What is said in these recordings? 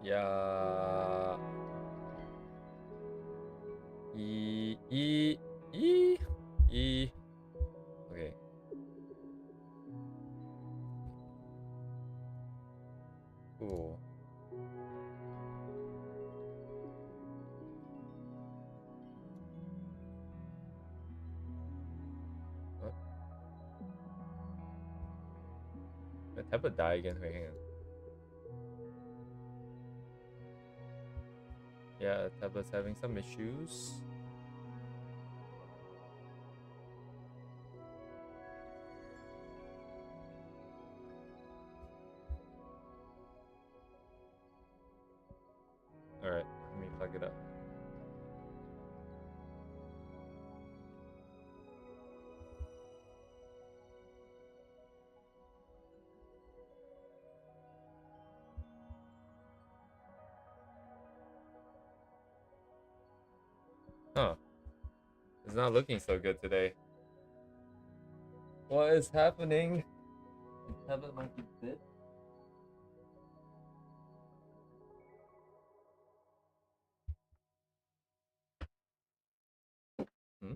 Yeah. E, E, E, E. Okay. Cool. What? The tablet die again. Wait, hang on. Yeah, tablet's having some issues. Alright, let me plug it up. Huh. It's not looking so good today. What is happening? The tablet might be dead. Hmm?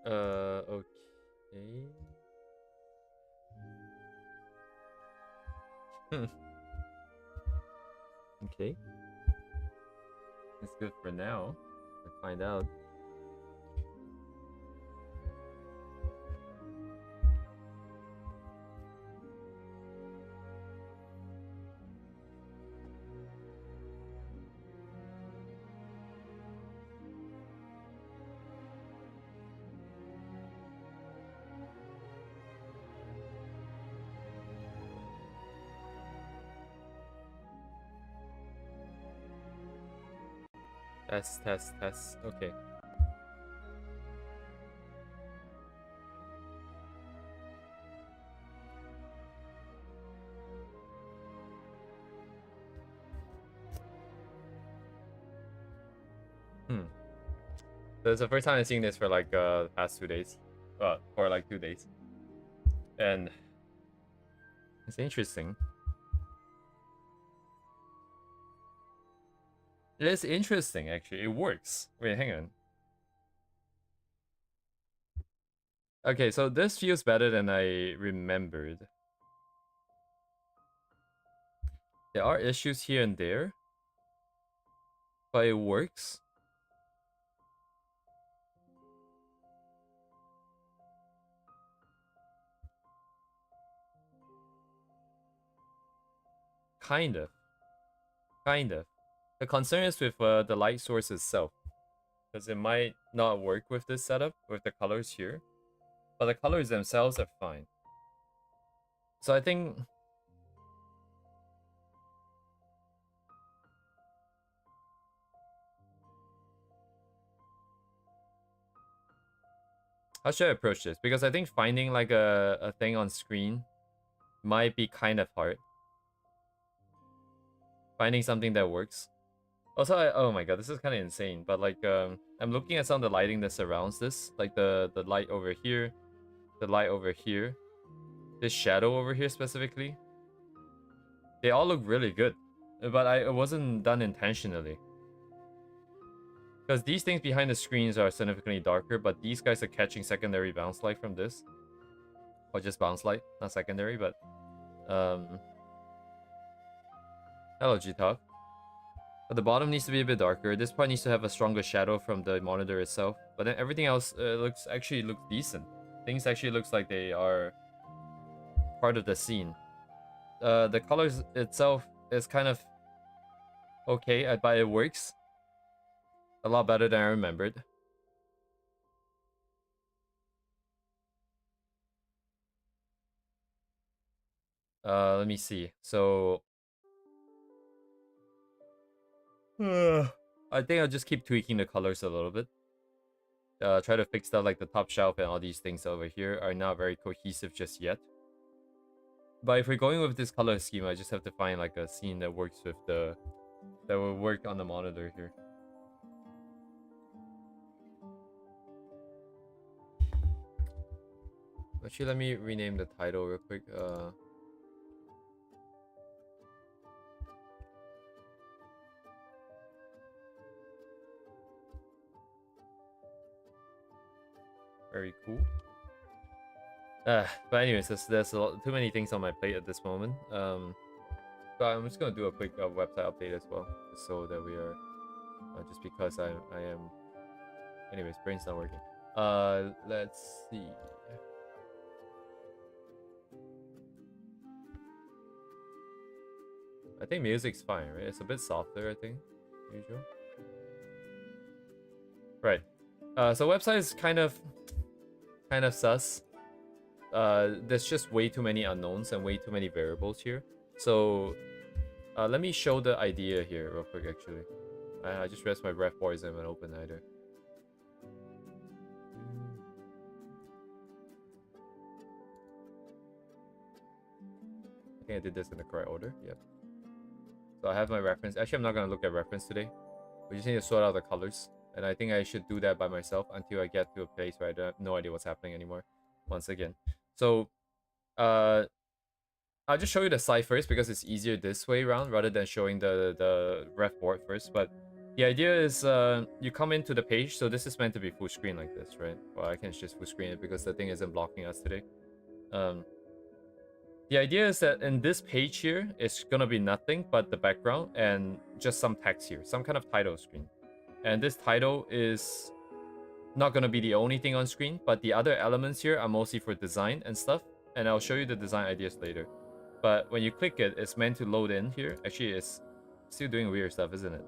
Okay. Okay. It's good for now. Let's find out. Test, test, test. Okay. Hmm. So it's the first time I'm seeing this for like the past 2 days. For like 2 days. And it's interesting. It is interesting actually. It works. Wait, hang on. Okay, so this feels better than I remembered. There are issues here and there, but it works. Kind of. Kind of. The concern is with the light source itself, because it might not work with this setup, with the colors here. But the colors themselves are fine. So I think... How should I approach this? Because I think finding like a thing on screen might be kind of hard. Finding something that works. Also, oh my god, this is kind of insane. But like, I'm looking at some of the lighting that surrounds this. Like the light over here, the light over here, this shadow over here specifically. They all look really good. But it wasn't done intentionally. Because these things behind the screens are significantly darker, but these guys are catching secondary bounce light from this. Or just bounce light, not secondary, but... Hello, G-Talk. But the bottom needs to be a bit darker. This part needs to have a stronger shadow from the monitor itself. But then everything else looks decent. Things actually looks like they are part of the scene. The colors itself is kind of okay, but it works a lot better than I remembered. Let me see. So I think I'll just keep tweaking the colors a little bit. Try to fix that, like the top shelf and all these things over here are not very cohesive just yet. But if we're going with this color scheme, I just have to find like a scene that works with that will work on the monitor here. Actually, let me rename the title real quick. Very cool. But anyways, there's too many things on my plate at this moment. So I'm just gonna do a quick website update as well, just so that we are, just because I am. Anyways, brain's not working. Let's see. I think music's fine, right? It's a bit softer, I think, usual. Right. So website is kind of sus. There's just way too many unknowns and way too many variables here. So let me show the idea here real quick, actually. I just realized my ref bar isn't even open either. I think I did this in the correct order. Yep. So I have my reference. Actually, I'm not going to look at reference today. We just need to sort out the colors. And I think I should do that by myself until I get to a place where I have no idea what's happening anymore. Once again. So I'll just show you the site first because it's easier this way around rather than showing the ref board first. But the idea is you come into the page. So this is meant to be full screen like this, right? Well, I can just full screen it because the thing isn't blocking us today. The idea is that in this page here, it's gonna be nothing but the background and just some text here, some kind of title screen. And this title is not gonna be the only thing on screen, but the other elements here are mostly for design and stuff. And I'll show you the design ideas later. But when you click it, it's meant to load in here. Actually, it's still doing weird stuff, isn't it?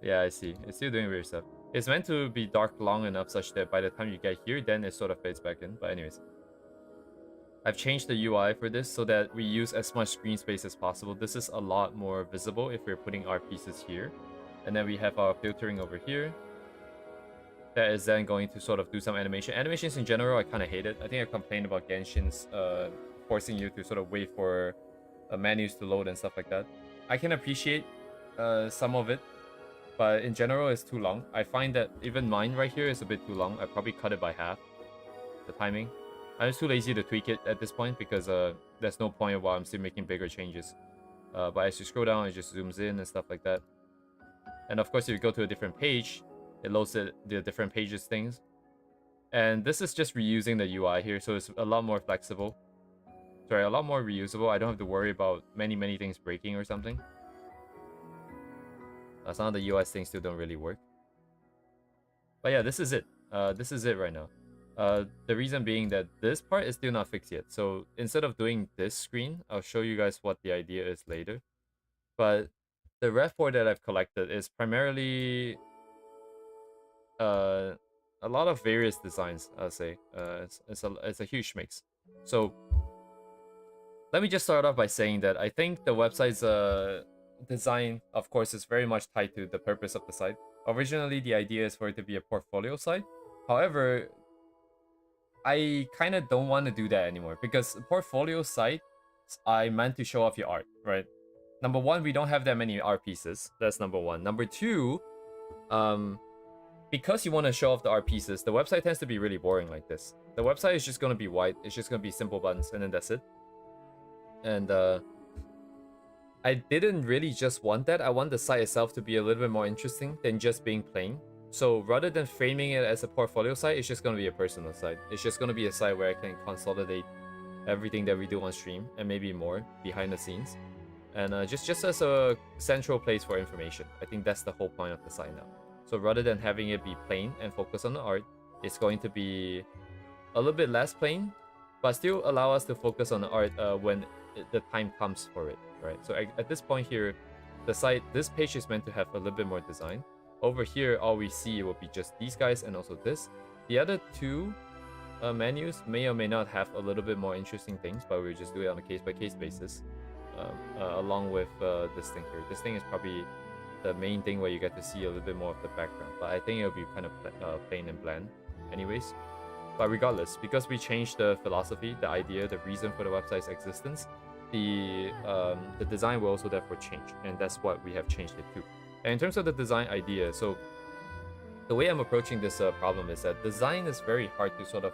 Yeah, I see. It's still doing weird stuff. It's meant to be dark long enough such that by the time you get here, then it sort of fades back in. But anyways, I've changed the UI for this so that we use as much screen space as possible. This is a lot more visible if we're putting our pieces here. And then we have our filtering over here. That is then going to sort of do some animation. Animations in general, I kind of hate it. I think I complained about Genshin's forcing you to sort of wait for menus to load and stuff like that. I can appreciate some of it, but in general, it's too long. I find that even mine right here is a bit too long. I probably cut it by half, the timing. I'm just too lazy to tweak it at this point because there's no point while I'm still making bigger changes. But as you scroll down, it just zooms in and stuff like that. And of course, if you go to a different page, it loads the different pages things. And this is just reusing the UI here, so it's a lot more flexible. Sorry, a lot more reusable. I don't have to worry about many things breaking or something. Some of the US things still don't really work. But yeah, this is it. This is it right now. The reason being that this part is still not fixed yet. So instead of doing this screen, I'll show you guys what the idea is later. But the ref board that I've collected is primarily a lot of various designs, I'll say. It's a huge mix. So let me just start off by saying that I think the website's design, of course, is very much tied to the purpose of the site. Originally, the idea is for it to be a portfolio site. However, I kind of don't want to do that anymore because portfolio sites I meant to show off your art, right? Number one, we don't have that many art pieces. That's number one. Number two, because you want to show off the art pieces, the website tends to be really boring like this. The website is just going to be white. It's just going to be simple buttons, and then that's it. And I didn't really just want that. I want the site itself to be a little bit more interesting than just being plain. So rather than framing it as a portfolio site, it's just going to be a personal site. It's just going to be a site where I can consolidate everything that we do on stream and maybe more behind the scenes. And just as a central place for information. I think that's the whole point of the site now. So rather than having it be plain and focus on the art, it's going to be a little bit less plain, but still allow us to focus on the art when the time comes for it, right? So at this point here, the site, this page is meant to have a little bit more design. Over here, all we see will be just these guys and also this. The other two menus may or may not have a little bit more interesting things, but we'll just do it on a case-by-case basis. Along with this thing here. This thing is probably the main thing where you get to see a little bit more of the background, but I think it'll be kind of plain and bland anyways. But regardless, because we changed the philosophy, the idea, the reason for the website's existence, the design will also therefore change, and that's what we have changed it to. And in terms of the design idea, so the way I'm approaching this problem is that design is very hard to sort of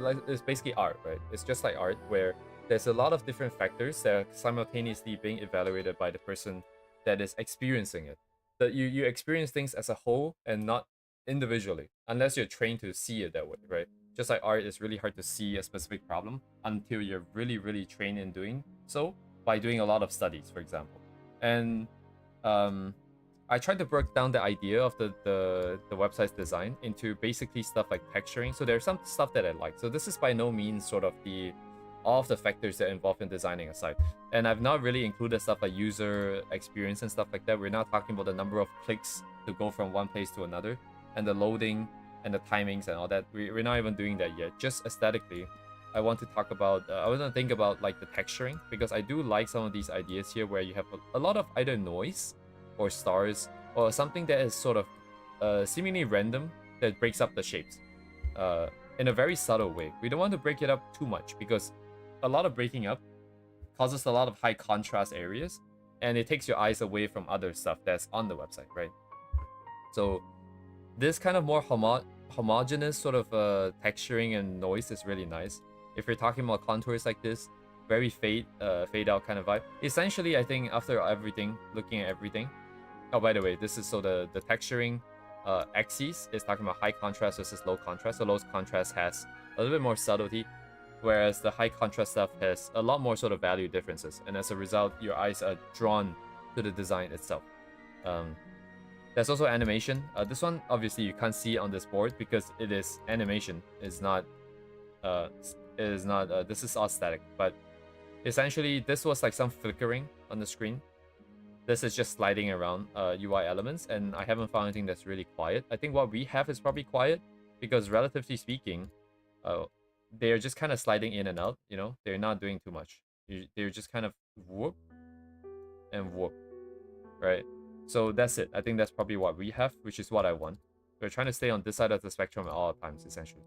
like, it's basically art, right? It's just like art where there's a lot of different factors that are simultaneously being evaluated by the person that is experiencing it. That you experience things as a whole and not individually, unless you're trained to see it that way, right? Just like art, it's really hard to see a specific problem until you're really trained in doing so by doing a lot of studies, for example. And I tried to break down the idea of the website's design into basically stuff like texturing. So there's some stuff that I like. So this is by no means sort of all of the factors that are involved in designing a site. And I've not really included stuff like user experience and stuff like that. We're not talking about the number of clicks to go from one place to another, and the loading and the timings and all that. We're not even doing that yet. Just aesthetically, I want to talk about, I want to think about like the texturing, because I do like some of these ideas here where you have a lot of either noise or stars or something that is sort of seemingly random that breaks up the shapes in a very subtle way. We don't want to break it up too much because a lot of breaking up causes a lot of high contrast areas and it takes your eyes away from other stuff that's on the website, right? So this kind of more homogeneous sort of texturing and noise is really nice. If you're talking about contours like this, very fade out kind of vibe. Essentially, I think after everything, looking at everything. Oh, by the way, this is so the texturing axis is talking about high contrast versus low contrast. So low contrast has a little bit more subtlety, whereas the high contrast stuff has a lot more sort of value differences. And as a result, your eyes are drawn to the design itself. There's also animation. This one, obviously, you can't see on this board because it is animation. It's not. This is all static. But essentially, this was like some flickering on the screen. This is just sliding around UI elements, and I haven't found anything that's really quiet. I think what we have is probably quiet because, relatively speaking, they're just kind of sliding in and out. You know, they're not doing too much. They're just kind of whoop and whoop, right? So that's it. I think that's probably what we have, which is what I want. We're trying to stay on this side of the spectrum at all times, essentially.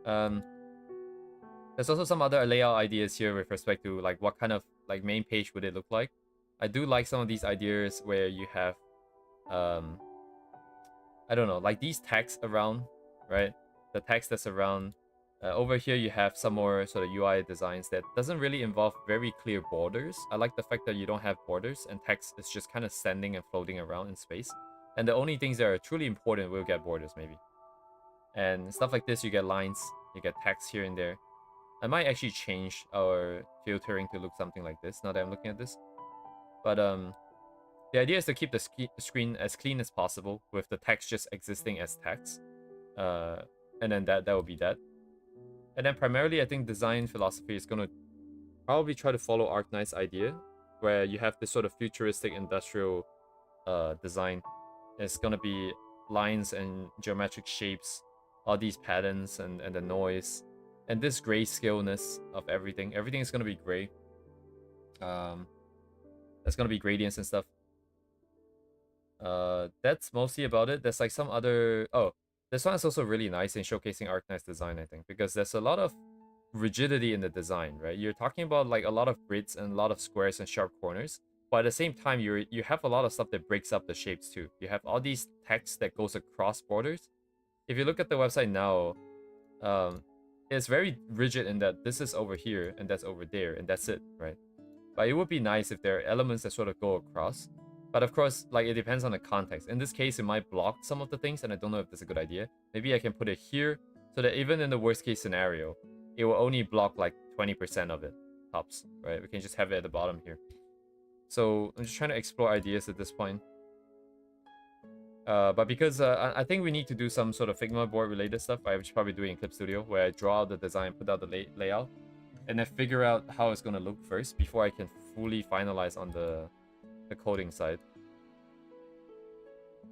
There's also some other layout ideas here with respect to like what kind of like main page would it look like. I do like some of these ideas where you have, I don't know, like these tags around, right? The text that's around. Over here, you have some more sort of UI designs that doesn't really involve very clear borders. I like the fact that you don't have borders and text is just kind of standing and floating around in space. And the only things that are truly important will get borders, maybe. And stuff like this, you get lines, you get text here and there. I might actually change our filtering to look something like this now that I'm looking at this. But the idea is to keep the screen as clean as possible with the text just existing as text. And then that will be that. And then primarily, I think design philosophy is going to probably try to follow Arknight's idea, where you have this sort of futuristic industrial design. It's going to be lines and geometric shapes, all these patterns and the noise, and this grayscaleness of everything. Everything is going to be gray. There's going to be gradients and stuff. That's mostly about it. There's like some other... Oh, this one is also really nice in showcasing Arknight's design, I think, because there's a lot of rigidity in the design, right? You're talking about like a lot of grids and a lot of squares and sharp corners, but at the same time, you have a lot of stuff that breaks up the shapes too. You have all these text that goes across borders. If you look at the website now, it's very rigid in that this is over here and that's over there and that's it, right? But it would be nice if there are elements that sort of go across. But of course, like it depends on the context. In this case, it might block some of the things, and I don't know if that's a good idea. Maybe I can put it here so that even in the worst case scenario, it will only block like 20% of it, tops, right? We can just have it at the bottom here. So I'm just trying to explore ideas at this point. But because I think we need to do some sort of Figma board related stuff, I should probably do it in Clip Studio, where I draw out the design, put out the layout, and then figure out how it's going to look first before I can fully finalize on the coding side.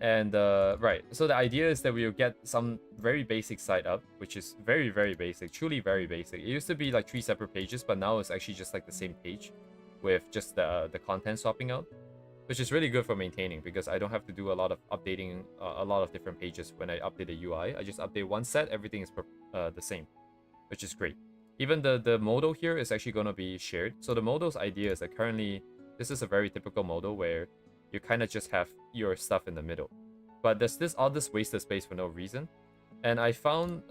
And right, so the idea is that we'll get some very basic site up, which is very basic, truly very basic. It used to be like 3 separate pages, but now it's actually just like the same page with just the content swapping out. which is really good for maintaining because I don't have to do a lot of updating a lot of different pages when I update the UI. I just update one set, everything is the same, which is great. Even the modal here is actually going to be shared. So the modal's idea is that currently this is a very typical modal where you kind of just have your stuff in the middle. But there's all this wasted space for no reason. And I found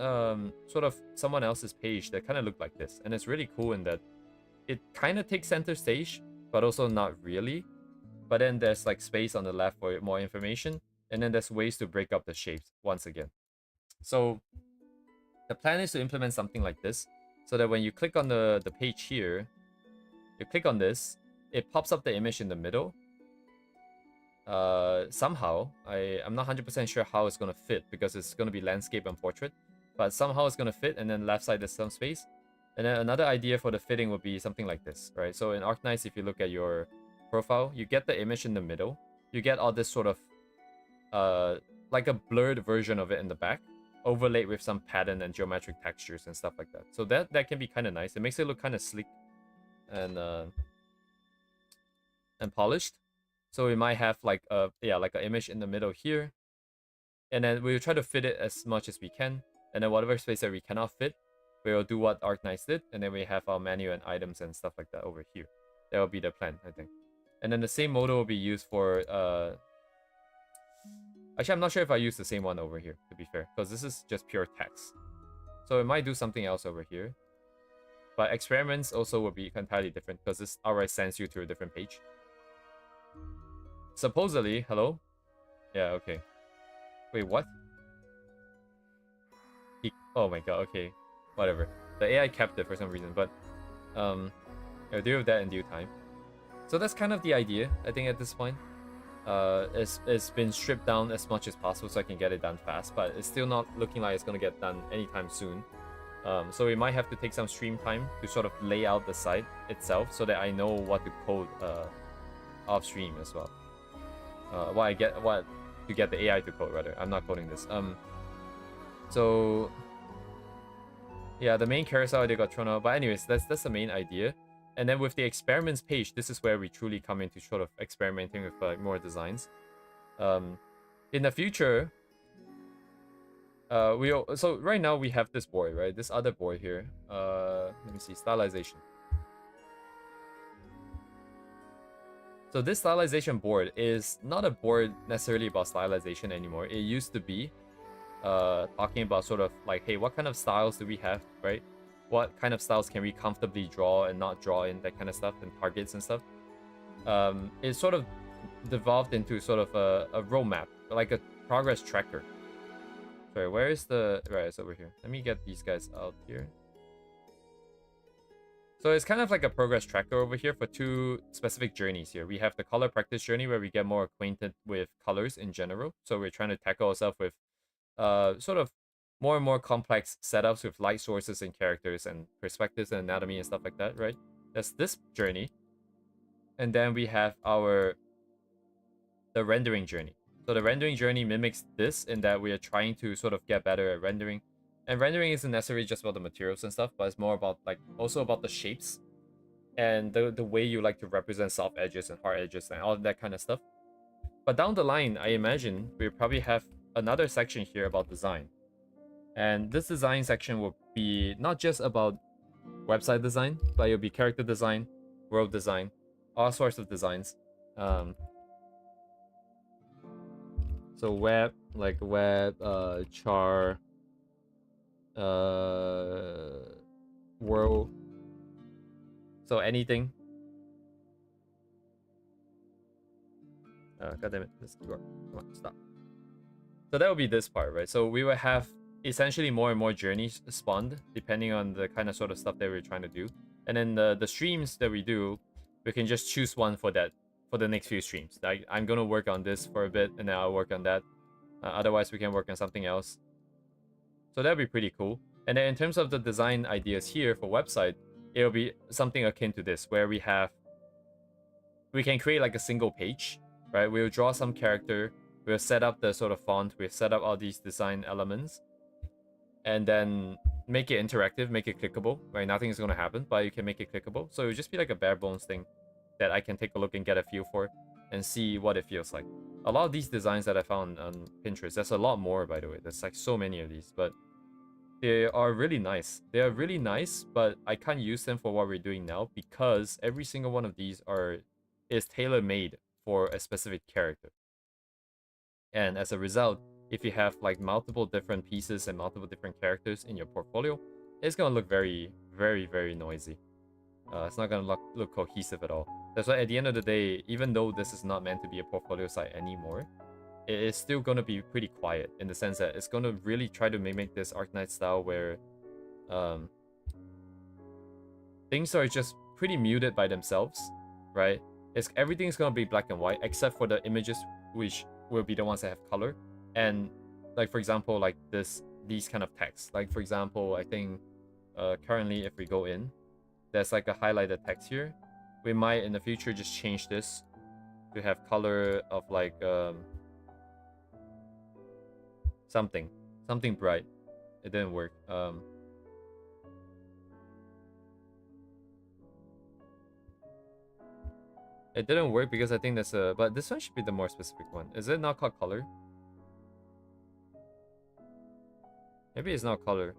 sort of someone else's page that kind of looked like this. And it's really cool in that it kind of takes center stage, but also not really. But then there's like space on the left for more information. And then there's ways to break up the shapes once again. So the plan is to implement something like this. So that when you click on the page here, you click on this, it pops up the image in the middle. Somehow, I'm not 100% sure how it's going to fit because it's going to be landscape and portrait. But somehow it's going to fit, and then left side there's some space. And then another idea for the fitting would be something like this, right? So in Arknights, if you look at your profile, you get the image in the middle. You get all this sort of like a blurred version of it in the back, overlaid with some pattern and geometric textures and stuff like that. So that can be kind of nice. It makes it look kind of sleek and polished. So we might have like a like an image in the middle here, and then we'll try to fit it as much as we can. And then whatever space that we cannot fit, we'll do what Arknights did, and then we have our menu and items and stuff like that over here. That will be the plan, I think. And then the same modal will be used for actually, I'm not sure if I use the same one over here, to be fair, because this is just pure text. So it might do something else over here. But experiments also will be entirely different because this outright sends you to a different page. Supposedly, hello? Yeah, okay. Wait, what? Oh my god, okay. Whatever. The AI kept it for some reason, but I'll deal with that in due time. So that's kind of the idea, I think, at this point. It's been stripped down as much as possible so I can get it done fast, but it's still not looking like it's gonna get done anytime soon. So we might have to take some stream time to sort of lay out the site itself so that I know what to code off stream as well. To get the AI to code rather. I'm not coding this. So yeah, the main carousel idea got thrown out. But anyways, that's the main idea. And then with the experiments page, this is where we truly come into sort of experimenting with more designs. In the future, so right now we have this board, right? This other board here. Let me see, stylization. So this stylization board is not a board necessarily about stylization anymore. It used to be talking about sort of like, hey, what kind of styles do we have, right? What kind of styles can we comfortably draw and not draw in, that kind of stuff, and targets and stuff. It sort of devolved into sort of a roadmap, like a progress tracker. Sorry, where is the... Right, it's over here. Let me get these guys out here. So it's kind of like a progress tracker over here for two specific journeys here. We have the color practice journey where we get more acquainted with colors in general. So we're trying to tackle ourselves with sort of more and more complex setups with light sources and characters and perspectives and anatomy and stuff like that, right? That's this journey. And then we have the rendering journey. So the rendering journey mimics this in that we are trying to sort of get better at rendering. And rendering isn't necessarily just about the materials and stuff, but it's more about also about the shapes and the way you like to represent soft edges and hard edges and all that kind of stuff. But down the line, I imagine we'll probably have another section here about design. And this design section will be not just about website design, but it'll be character design, world design, all sorts of designs. So web, char, world, so anything. God damn it, come on, stop. So that would be this part, right? So we will have essentially more and more journeys spawned depending on the kind of sort of stuff that we're trying to do. And then the streams that we do, we can just choose one for the next few streams. Like, I'm gonna work on this for a bit and then I'll work on that. Otherwise we can work on something else. So that'd be pretty cool. And then in terms of the design ideas here for website, it'll be something akin to this, where we can create like a single page, right? We'll draw some character, we'll set up the sort of font, we'll set up all these design elements, and then make it interactive, make it clickable, right? Nothing is going to happen, but you can make it clickable. So it'll just be like a bare bones thing that I can take a look and get a feel for. and see what it feels like. A lot of these designs that I found on Pinterest, there's a lot more, by the way. There's like so many of these, but they are really nice. They are really nice, but I can't use them for what we're doing now because every single one of these is tailor-made for a specific character. And as a result, if you have like multiple different pieces and multiple different characters in your portfolio, it's gonna look very, very, very noisy. It's not gonna look cohesive at all. That's why at the end of the day, even though this is not meant to be a portfolio site anymore, it is still gonna be pretty quiet in the sense that it's gonna really try to mimic this Arknight style where things are just pretty muted by themselves, right? Everything's gonna be black and white except for the images, which will be the ones that have color. And like for example, like these kind of text. Like for example, I think currently if we go in, there's like a highlighted text here. We might in the future just change this to have color of like something bright. It didn't work. It didn't work because I think there's a... But this one should be the more specific one. Is it not called color? Maybe it's not color.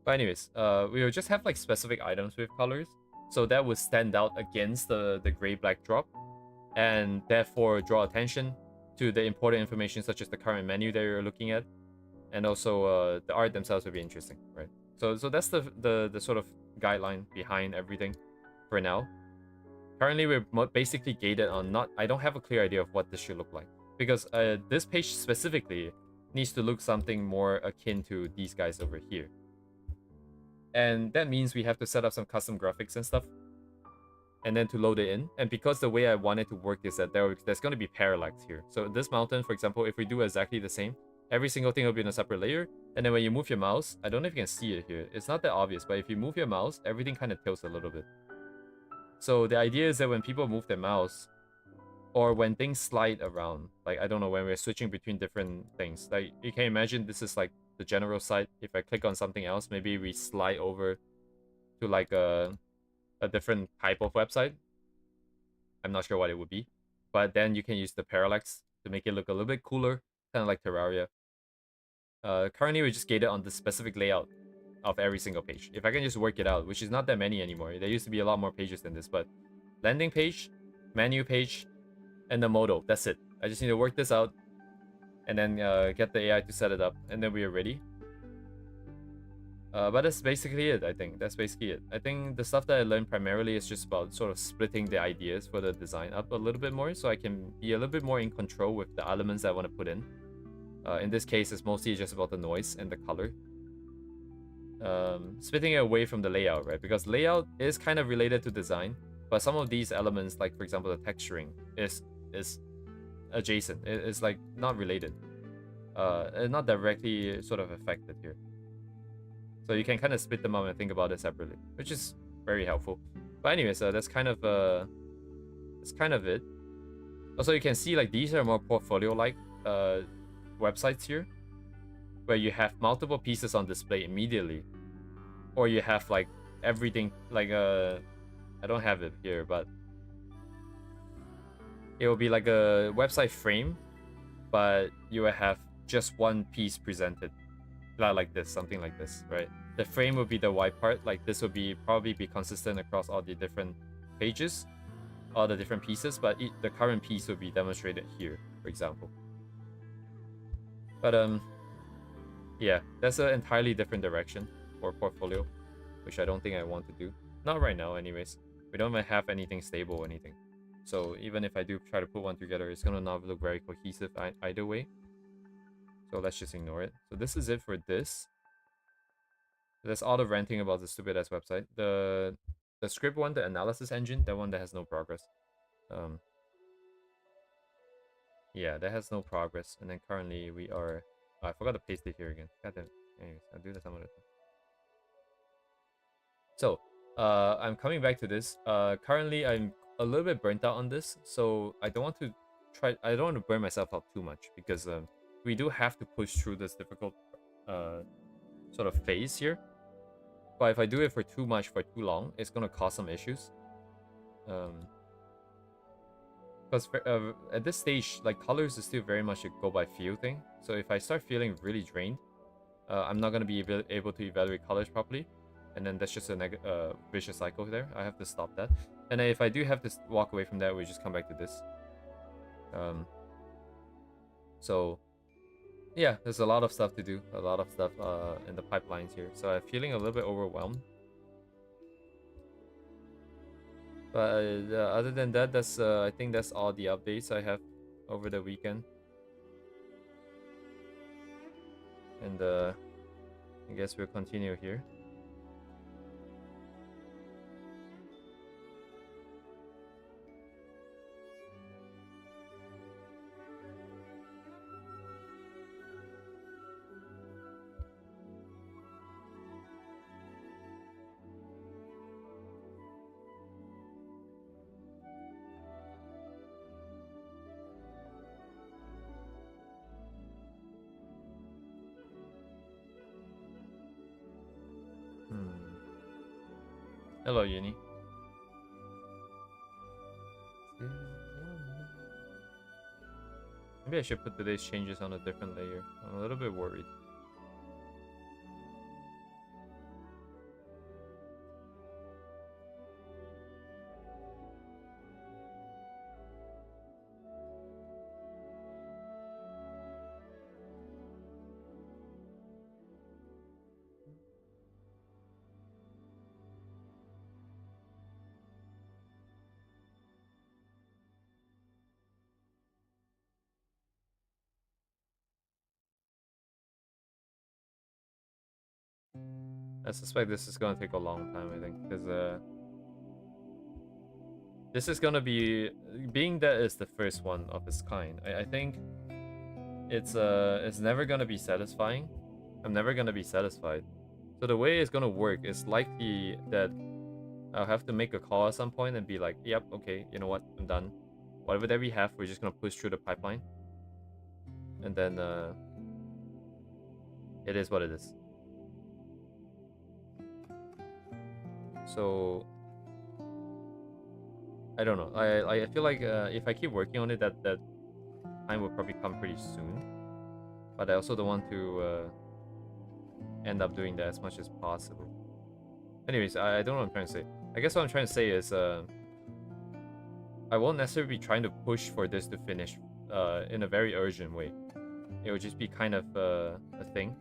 But anyways, we will just have like specific items with colors. So that would stand out against the gray-black drop. And therefore draw attention to the important information such as the current menu that you're looking at. And also the art themselves will be interesting, right? So that's the sort of guideline behind everything for now. Currently, we're basically gated on I don't have a clear idea of what this should look like. Because this page specifically needs to look something more akin to these guys over here. And that means we have to set up some custom graphics and stuff. And then to load it in. And because the way I want it to work is that there's going to be parallax here. So this mountain, for example, if we do exactly the same, every single thing will be in a separate layer. And then when you move your mouse, I don't know if you can see it here. It's not that obvious, but if you move your mouse, everything kind of tilts a little bit. So the idea is that when people move their mouse, or when things slide around, like, I don't know, when we're switching between different things, like, you can imagine this is like the general site. If I click on something else, maybe we slide over to like a different type of website. I'm not sure what it would be. But then you can use the parallax to make it look a little bit cooler, kind of like Terraria. Currently, we're just gated on the specific layout of every single page. If I can just work it out, which is not that many anymore. There used to be a lot more pages than this, but landing page, menu page, and the modal. That's it. I just need to work this out and then get the AI to set it up, and then we are ready. But that's basically it, I think. That's basically it. I think the stuff that I learned primarily is just about sort of splitting the ideas for the design up a little bit more so I can be a little bit more in control with the elements I want to put in. In this case, it's mostly just about the noise and the color. Splitting it away from the layout, right? Because layout is kind of related to design, but some of these elements, like for example the texturing, is adjacent. It's like not related, not directly sort of affected here. So you can kind of split them up and think about it separately, which is very helpful. But anyways, that's kind of it. Also, you can see like these are more portfolio-like websites here, where you have multiple pieces on display immediately, or you have like everything like I don't have it here, but it will be like a website frame, but you will have just one piece presented, like this, something like this, right? The frame will be the white part. Like this will probably be consistent across all the different pages, all the different pieces, but the current piece will be demonstrated here, for example. But yeah, that's an entirely different direction for portfolio, which I don't think I want to do. Not right now, anyways. We don't even have anything stable or anything. So even if I do try to put one together, it's gonna not look very cohesive either way. So let's just ignore it. So this is it for this. That's all the ranting about the stupid ass website. The script one, the analysis engine, that one that has no progress. Yeah, that has no progress. And then currently we are... Oh, I forgot to paste it here again. God damn it. Anyways, I'll do that some other time. So, I'm coming back to this. Currently I'm a little bit burnt out on this, so I don't want to burn myself out too much, because we do have to push through this difficult sort of phase here. But if I do it for too much for too long, it's gonna cause some issues. Because at this stage, like colors is still very much a go by feel thing. So if I start feeling really drained, I'm not gonna be able to evaluate colors properly, and then that's just a vicious cycle there. I have to stop that. And then if I do have to walk away from that, we just come back to this. So yeah, there's a lot of stuff to do, a lot of stuff in the pipelines here. So I'm feeling a little bit overwhelmed. But other than that, that's I think that's all the updates I have over the weekend. And I guess we'll continue here. Hello, Uni. Maybe I should put today's changes on a different layer. I'm a little bit worried. I suspect this is gonna take a long time, I think, because this is gonna be, being that it's the first one of its kind. I think it's never gonna be satisfying. I'm never gonna be satisfied. So the way it's gonna work is likely that I'll have to make a call at some point and be like, yep, okay, you know what, I'm done. Whatever that we have, we're just gonna push through the pipeline. And then it is what it is. So I don't know. I feel like if I keep working on it, that time will probably come pretty soon. But I also don't want to end up doing that as much as possible. Anyways, I don't know what I'm trying to say. I guess what I'm trying to say is I won't necessarily be trying to push for this to finish in a very urgent way. It will just be kind of a thing.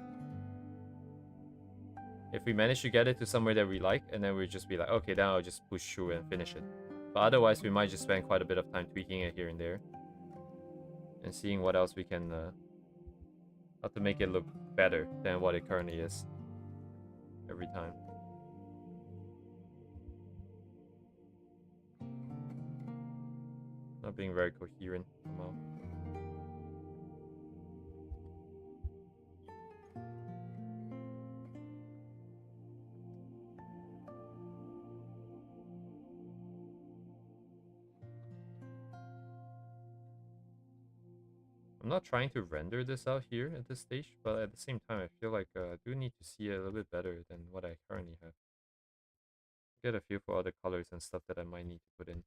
If we manage to get it to somewhere that we like, and then we just be like, okay, then I'll just push through and finish it. But otherwise, we might just spend quite a bit of time tweaking it here and there. And seeing what else we can... how to make it look better than what it currently is. Every time. Not being very coherent somehow. I'm not trying to render this out here at this stage, but at the same time, I feel like I do need to see it a little bit better than what I currently have. Get a feel for other colors and stuff that I might need to put in.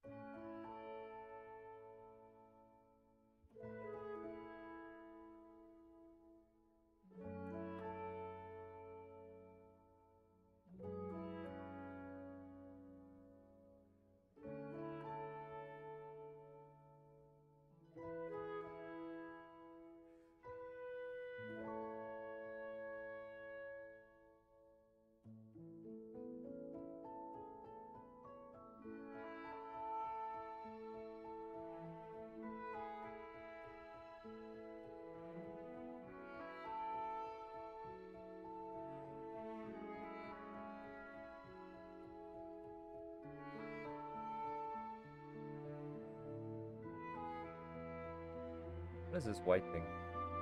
What is this white thing?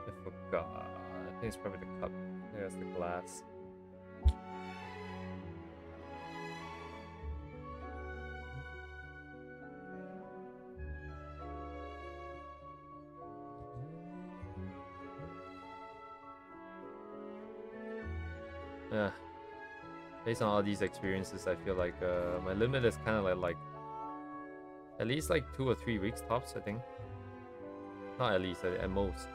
I forgot. I think it's probably the cup. There's the glass. Based on all these experiences, I feel like my limit is kind of like At least like 2 or 3 weeks tops, I think. Not at least, at most.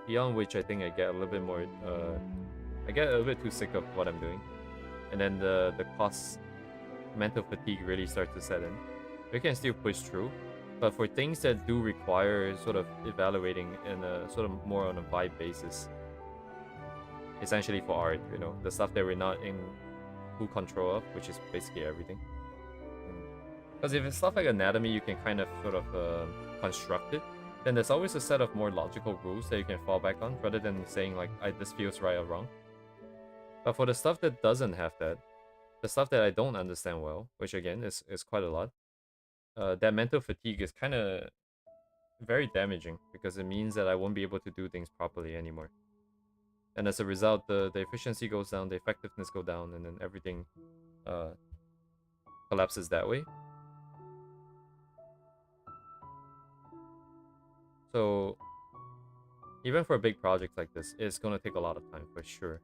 Beyond which, I think I get a little bit more. I get a little bit too sick of what I'm doing, and then the cost, mental fatigue really starts to set in. We can still push through, but for things that do require sort of evaluating in a sort of more on a vibe basis, essentially for art, you know, the stuff that we're not in full control of, which is basically everything. Because if it's stuff like anatomy, you can kind of sort of construct it. Then there's always a set of more logical rules that you can fall back on, rather than saying like, this feels right or wrong. But for the stuff that doesn't have that, the stuff that I don't understand well, which again is quite a lot, that mental fatigue is kind of very damaging, because it means that I won't be able to do things properly anymore. And as a result, the efficiency goes down, the effectiveness go down, and then everything collapses that way. So even for a big project like this, it's going to take a lot of time for sure.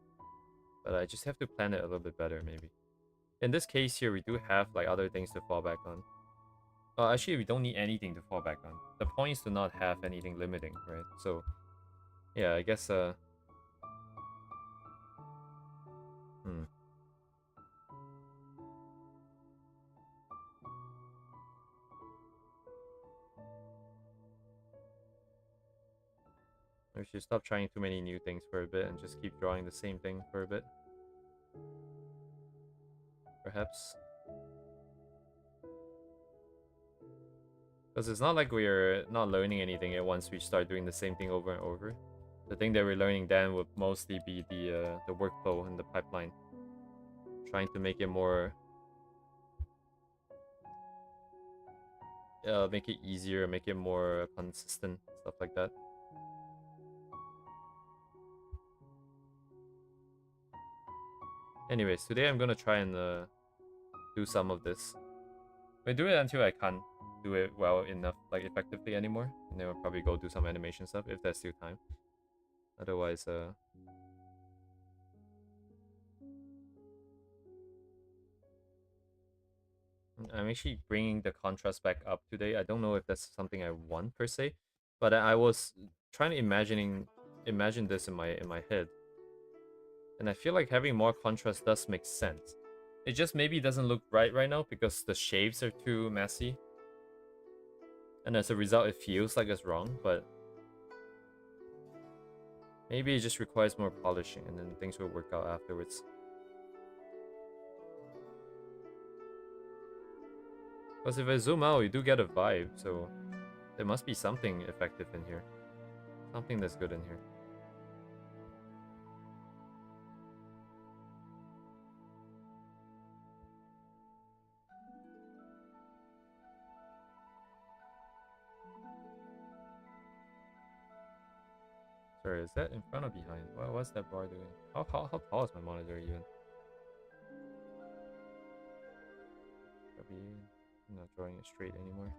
But I just have to plan it a little bit better, maybe. In this case here, we do have like other things to fall back on. Actually, we don't need anything to fall back on. The point is to not have anything limiting, right? So, yeah, I guess, we should stop trying too many new things for a bit and just keep drawing the same thing for a bit. Perhaps. Because it's not like we're not learning anything at once we start doing the same thing over and over. The thing that we're learning then would mostly be the workflow and the pipeline. Trying to make it more... make it easier, make it more consistent, stuff like that. Anyways, today I'm gonna try and do some of this. I do it until I can't do it well enough, like effectively anymore, and then I'll probably go do some animation stuff if there's still time. Otherwise, I'm actually bringing the contrast back up today. I don't know if that's something I want per se, but I was trying to imagine this in my head, and I feel like having more contrast does make sense. It just maybe doesn't look right now because the shapes are too messy, and as a result, it feels like it's wrong. But maybe it just requires more polishing, and then things will work out afterwards. Because if I zoom out, you do get a vibe, so there must be something effective in here. Something that's good in here. Sorry, is that in front or behind? What's that bar doing? How tall is my monitor even? Probably not drawing it straight anymore.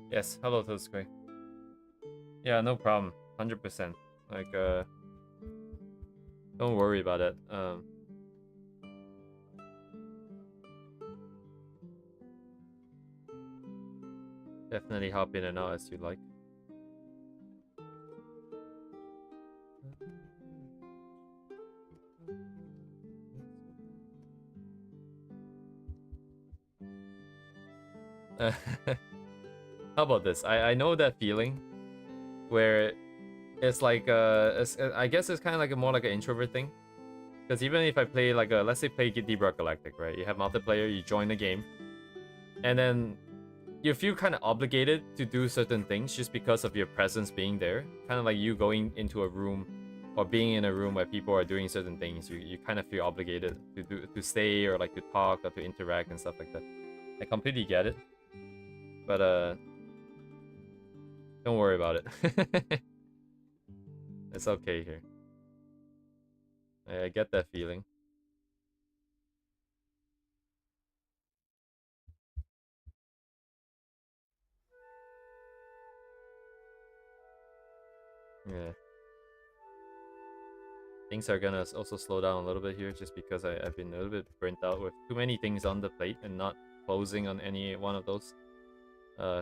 Yes, hello Tosque. Yeah, no problem. 100%. Like, don't worry about it. Definitely hop in and out as you like. How about this? I know that feeling where it's like I guess it's kind of like more like an introvert thing. Because even if I play like a, let's say play Deep Rock Galactic, right? You have multiplayer, you join the game, and then you feel kind of obligated to do certain things just because of your presence being there. Kind of like you going into a room or being in a room where people are doing certain things. You kind of feel obligated to stay or like to talk or to interact and stuff like that. I completely get it, but don't worry about it. It's okay here. I get that feeling. Yeah. Things are gonna also slow down a little bit here just because I've been a little bit burnt out with too many things on the plate and not closing on any one of those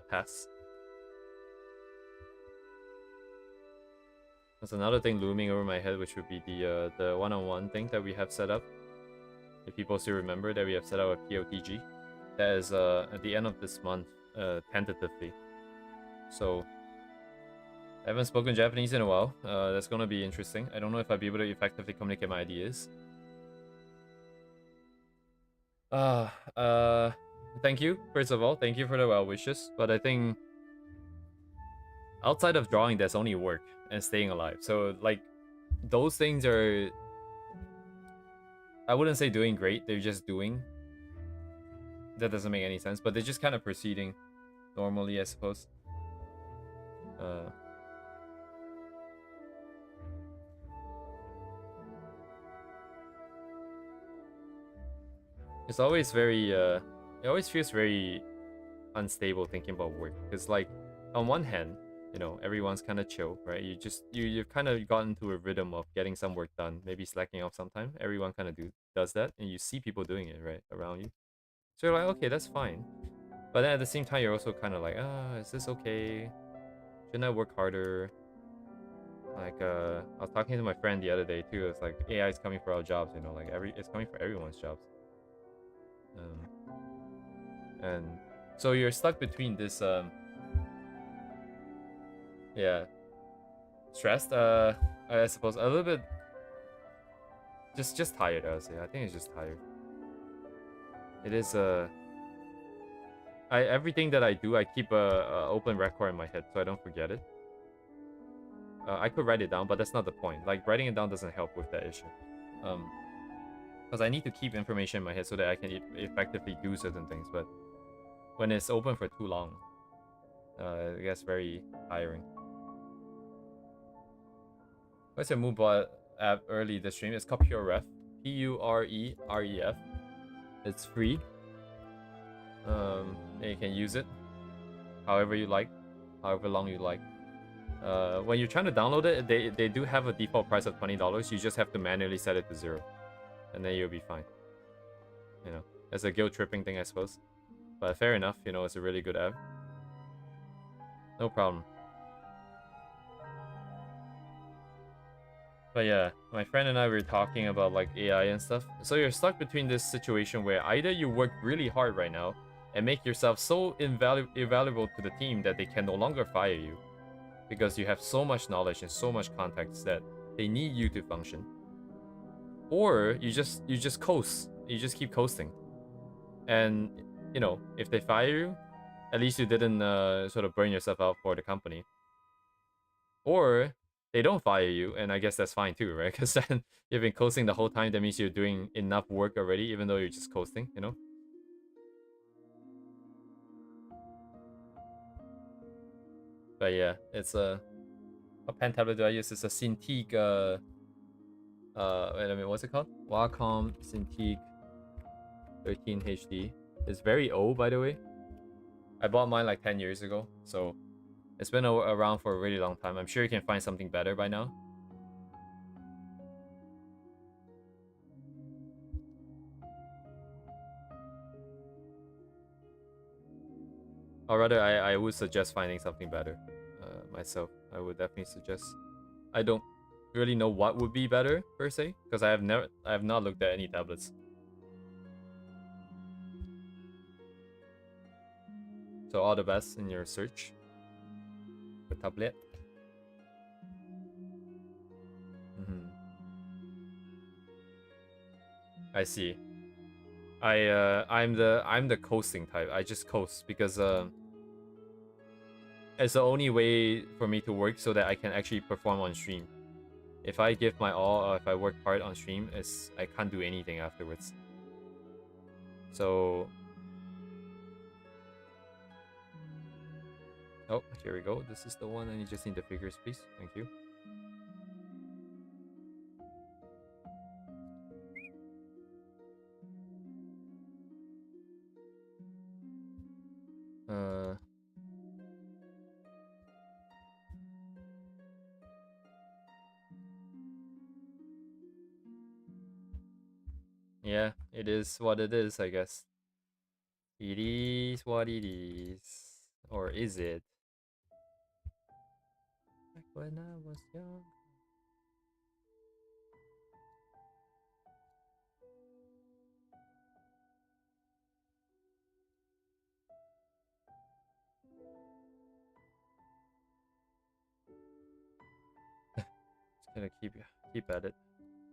tasks. There's another thing looming over my head, which would be the one-on-one thing that we have set up. If people still remember that we have set up a POTG. That is at the end of this month, tentatively. So I haven't spoken Japanese in a while. That's gonna be interesting. I don't know if I'll be able to effectively communicate my ideas. Thank you, first of all. Thank you for the well wishes. But I think outside of drawing, there's only work and staying alive. So, like, those things are, I wouldn't say doing great. They're just doing. That doesn't make any sense. But they're just kind of proceeding normally, I suppose. Uh, it's always very, it always feels very unstable thinking about work. Because, like, on one hand, you know, everyone's kind of chill, right? You've kind of gotten into a rhythm of getting some work done, maybe slacking off sometime. Everyone kind of does that, and you see people doing it right around you. So you're like, okay, that's fine. But then at the same time, you're also kind of like, is this okay? Shouldn't I work harder? Like, I was talking to my friend the other day too. It's like AI is coming for our jobs, you know, like it's coming for everyone's jobs. And so you're stuck between this, yeah, stressed. I suppose a little bit, just tired. I would say. I think it's just tired. It is everything that I do, I keep a open record in my head so I don't forget it. I could write it down, but that's not the point. Like, writing it down doesn't help with that issue. Because I need to keep information in my head so that I can effectively do certain things. But when it's open for too long, it gets very tiring. What's your Moonbot app early this stream? It's called PureRef. PUREREF. It's free. And you can use it however you like, however long you like. When you're trying to download it, they do have a default price of $20. You just have to manually set it to 0, and then you'll be fine. You know, it's a guilt tripping thing, I suppose. But fair enough. You know, it's a really good app. No problem. But yeah, my friend and I were talking about like AI and stuff. So you're stuck between this situation where either you work really hard right now and make yourself so invaluable to the team that they can no longer fire you because you have so much knowledge and so much context that they need you to function. Or you just coast. You just keep coasting. And you know, if they fire you, at least you didn't sort of burn yourself out for the company. Or they don't fire you, and I guess that's fine too, right? Because then you've been coasting the whole time. That means you're doing enough work already, even though you're just coasting, you know? But yeah, it's a... What pen tablet do I use? It's a Cintiq, wait a minute, what's it called? Wacom Cintiq 13 HD. It's very old, by the way. I bought mine like 10 years ago, so it's been around for a really long time. I'm sure you can find something better by now. Or rather, I would suggest finding something better myself. I would definitely suggest. I don't really know what would be better per se, because I have not looked at any tablets. So all the best in your search for tablet. I see. I'm the coasting type. I just coast because it's the only way for me to work so that I can actually perform on stream. If I give my all, or if I work hard on stream, I can't do anything afterwards. So... Oh, here we go. This is the one, and you just need the figures, please. Thank you. Yeah, it is what it is, I guess. It is what it is. Or is it? Back when I was young. Just gonna keep at it.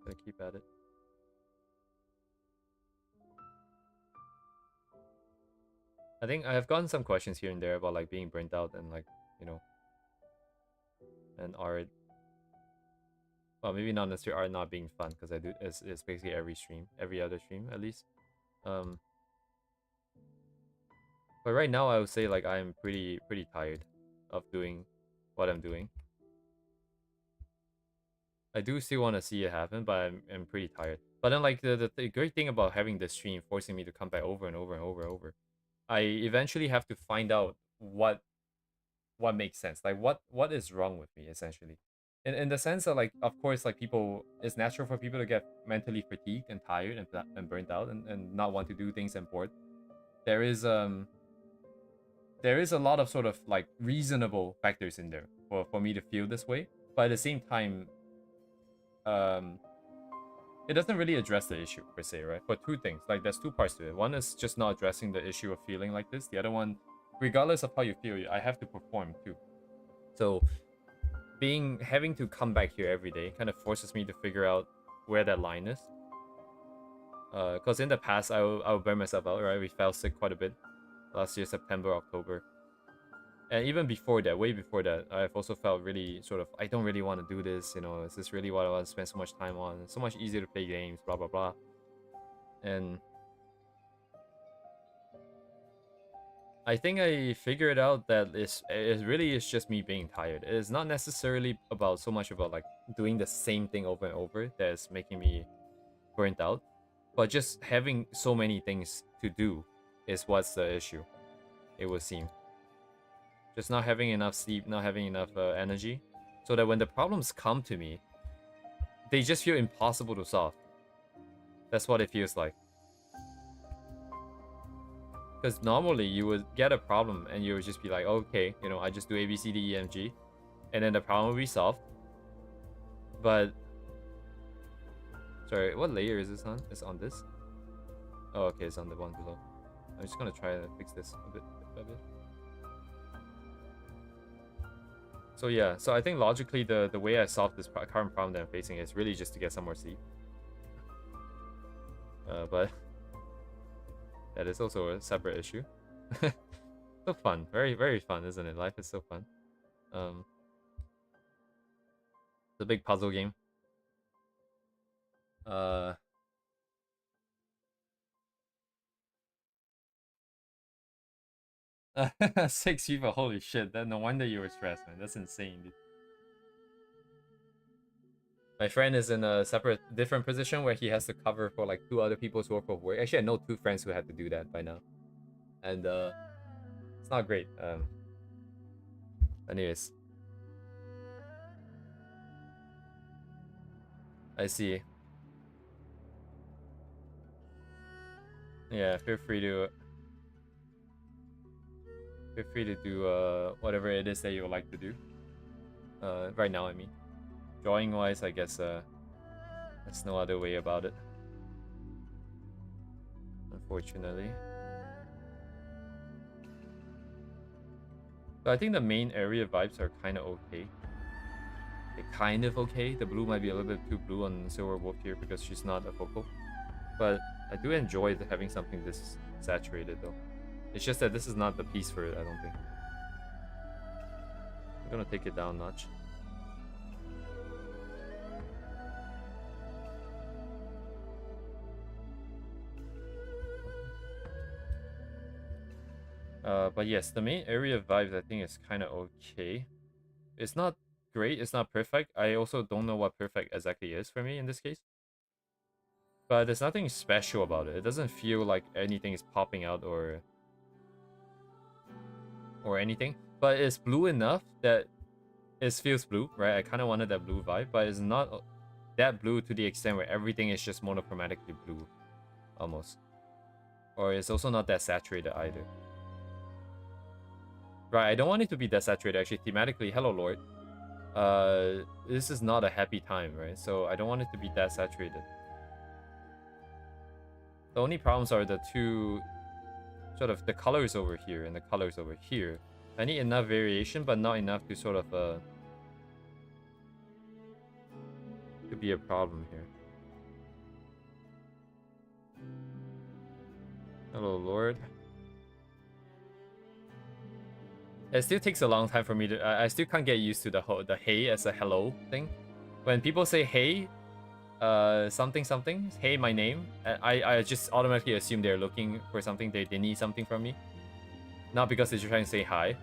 Gonna keep at it. I think I have gotten some questions here and there about like being burnt out and like, you know, and art. Well, maybe not necessarily art not being fun, because I do it's basically every stream, every other stream at least. But right now I would say like I'm pretty tired of doing what I'm doing. I do still want to see it happen, but I'm pretty tired. But then like the great thing about having this stream forcing me to come back over and over and over and over, I eventually have to find out what makes sense. Like what is wrong with me essentially. In the sense that like of course like people, it's natural for people to get mentally fatigued and tired and burnt out and not want to do things and bored. There is a lot of sort of like reasonable factors in there for me to feel this way. But at the same time, it doesn't really address the issue per se, right? For two things, like there's two parts to it. One is just not addressing the issue of feeling like this. The other one, regardless of how you feel, I have to perform too. So having to come back here every day kind of forces me to figure out where that line is. Because in the past, I would burn myself out, right? We fell sick quite a bit last year, September, October. And even before that, way before that, I've also felt really sort of, I don't really want to do this, you know, is this really what I want to spend so much time on? It's so much easier to play games, blah, blah, blah. And I think I figured out that it really is just me being tired. It is not necessarily about so much about like doing the same thing over and over that is making me burnt out, but just having so many things to do is what's the issue, it would seem. Just not having enough sleep, not having enough energy, so that when the problems come to me, they just feel impossible to solve. That's what it feels like. Because normally you would get a problem and you would just be like, okay, you know, I just do A, B, C, D, E, F, G, and then the problem will be solved. But sorry, what layer is this on? It's on this? Oh, okay, it's on the one below. I'm just gonna try to fix this a bit. So yeah, so I think logically the way I solve this current problem that I'm facing is really just to get some more sleep. But that is also a separate issue. So fun, very fun, isn't it? Life is so fun. The big puzzle game. 6 people, holy shit. Then no wonder you were stressed, man. That's insane, dude. My friend is in a different position where he has to cover for like 2 other people's work of work. Actually, I know 2 friends who had to do that by now. And it's not great. Anyways. I see. Yeah, feel free to do whatever it is that you would like to do. Right now, I mean. Drawing wise, I guess there's no other way about it. Unfortunately. So I think the main area vibes are kind of okay. They're kind of okay. The blue might be a little bit too blue on Silver Wolf here because she's not a focal. But I do enjoy having something this saturated though. It's just that this is not the piece for it, I don't think. I'm gonna take it down a notch. But yes, the main area vibes I think is kind of okay. It's not great, it's not perfect. I also don't know what perfect exactly is for me in this case. But there's nothing special about it. It doesn't feel like anything is popping out or anything. But it's blue enough that it feels blue, right? I kind of wanted that blue vibe, but it's not that blue to the extent where everything is just monochromatically blue, almost. Or it's also not that saturated either. Right, I don't want it to be that saturated, actually. Thematically, hello, Lord. This is not a happy time, right? So I don't want it to be that saturated. The only problems are the two, sort of the colors over here and the colors over here. I need enough variation, but not enough to sort of, could be a problem here. Hello, Lord. It still takes a long time for me to... I still can't get used to the hey as a hello thing. When people say hey, something something, hey, my name, I just automatically assume they're looking for something, they need something from me. Not because they're trying to say hi.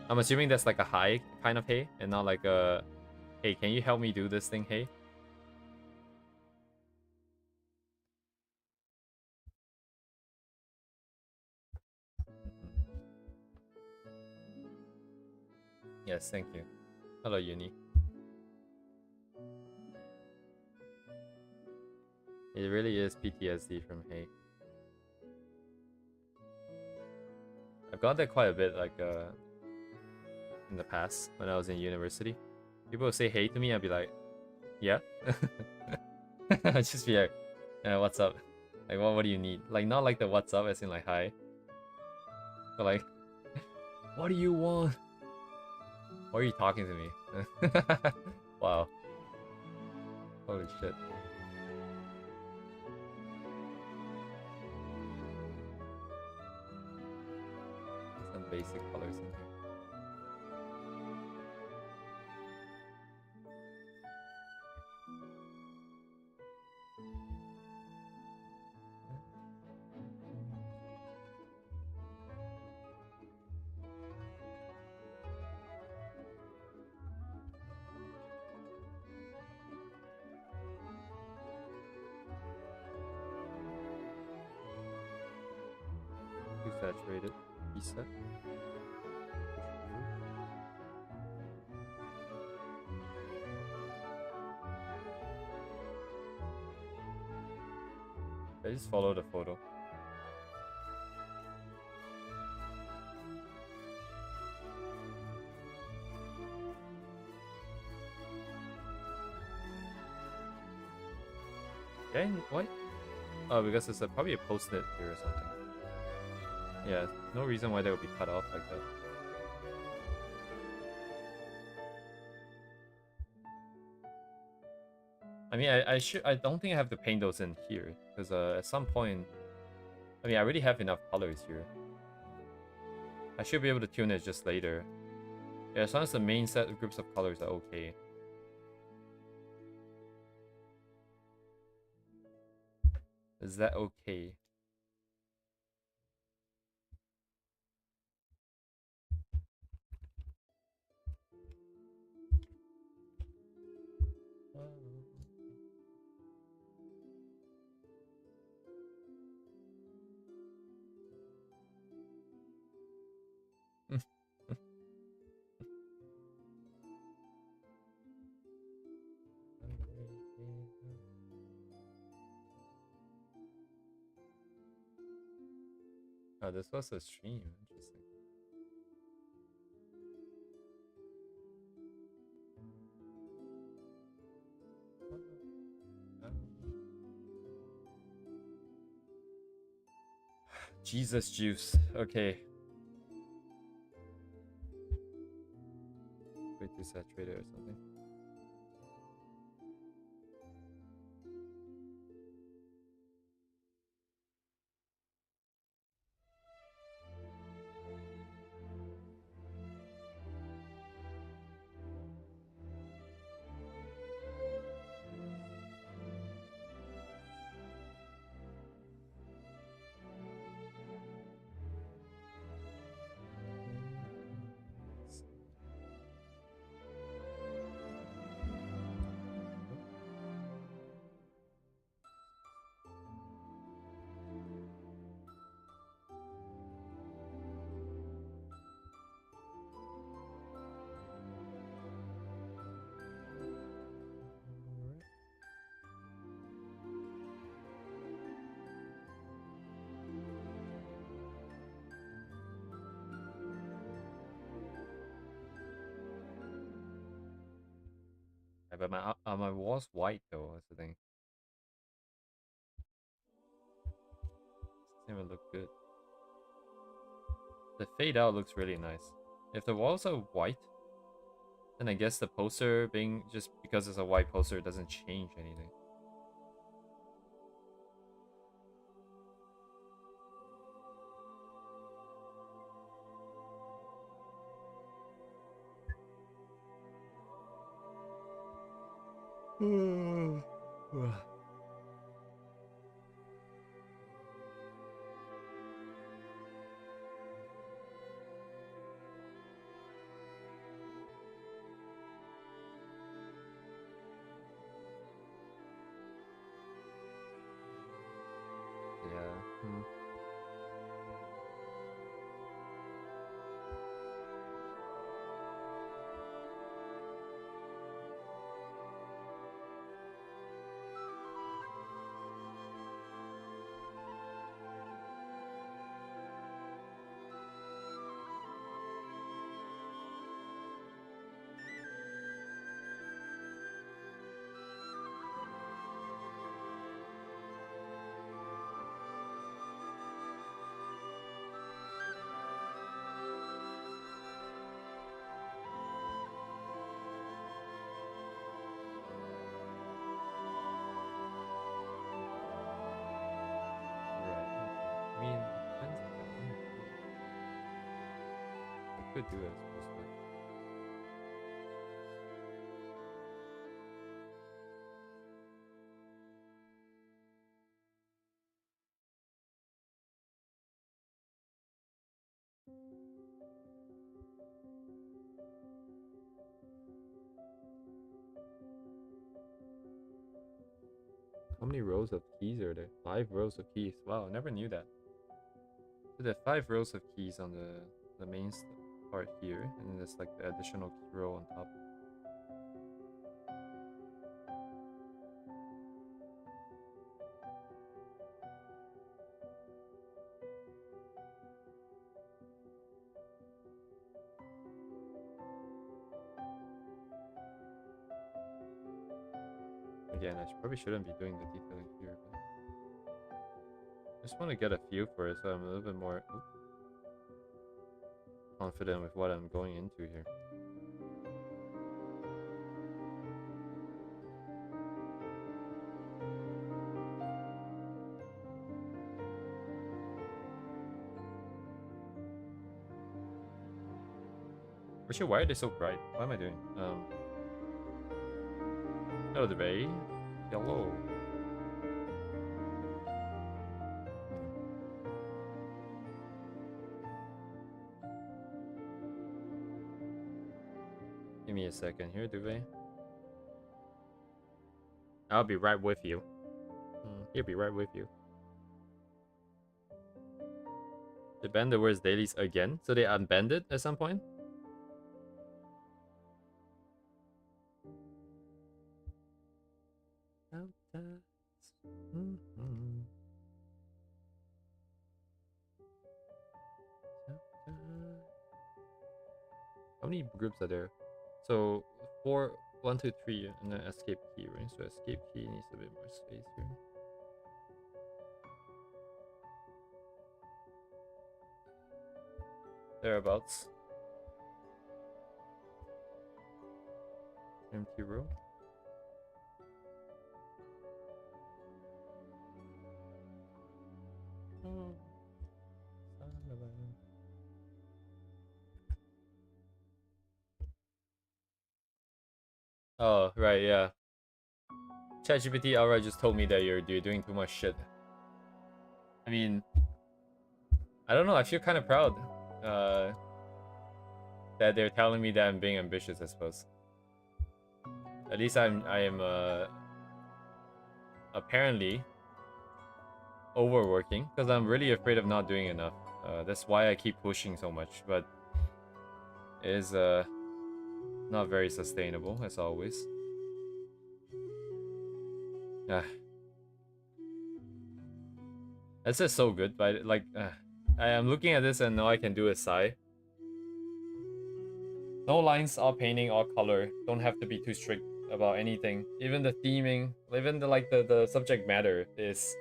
I'm assuming that's like a hi kind of hey, and not like a, hey, can you help me do this thing, hey? Yes, thank you. Hello, Uni. It really is PTSD from hey. I've got that quite a bit, like, in the past, when I was in university. People would say hey to me, I'd be like, yeah? I'd just be like, what's up? Like, what do you need? Like, not like the what's up as in like hi. But like, what do you want? Why are you talking to me? Wow. Holy shit. Some basic colors in here. Too saturated. Reset. I just follow the photo. Yeah, what? Oh, because it's probably a post-it here or something. Yeah, no reason why they would be cut off like that. I mean, I don't think I have to paint those in here, because at some point, I mean, I already have enough colors here. I should be able to tune it just later. Yeah, as long as the main set of groups of colors are okay. Is that okay? Oh, this was a stream. Interesting. Jesus juice. Okay. Way too saturated or something. Yeah, but my wall's white though. That's the thing. Doesn't even look good. The fade out looks really nice. If the walls are white, then I guess the poster being just because it's a white poster doesn't change anything. Yeah. Right. I mean, depends if I want to. I could do it, I suppose, but how many rows of keys are there? 5 rows of keys. Wow, I never knew that. So there are 5 rows of keys on the main part here, and then there's like the additional key row on top. Again, probably shouldn't be doing the detailing here, but I just want to get a feel for it, so I'm a little bit more confident with what I'm going into here. Actually, why are they so bright? What am I doing? Hello, the bay. Hello. Give me a second here, Duvet. I'll be right with you. He'll be right with you. They banned the words dailies again, so they unbanned it at some point. How many groups are there? So 4, 1, 2, 3, and then escape key, right? So escape key needs a bit more space here. Thereabouts. Empty row. Oh. Oh, right, yeah. ChatGPT outright just told me that you're doing too much shit. I mean, I don't know, I feel kind of proud that they're telling me that I'm being ambitious, I suppose. At least I am apparently overworking, because I'm really afraid of not doing enough. That's why I keep pushing so much, but it is not very sustainable, as always. That's just so good, but like, I am looking at this and all I can do is sigh. No lines, all painting, all color. Don't have to be too strict about anything. Even the theming, even the subject matter is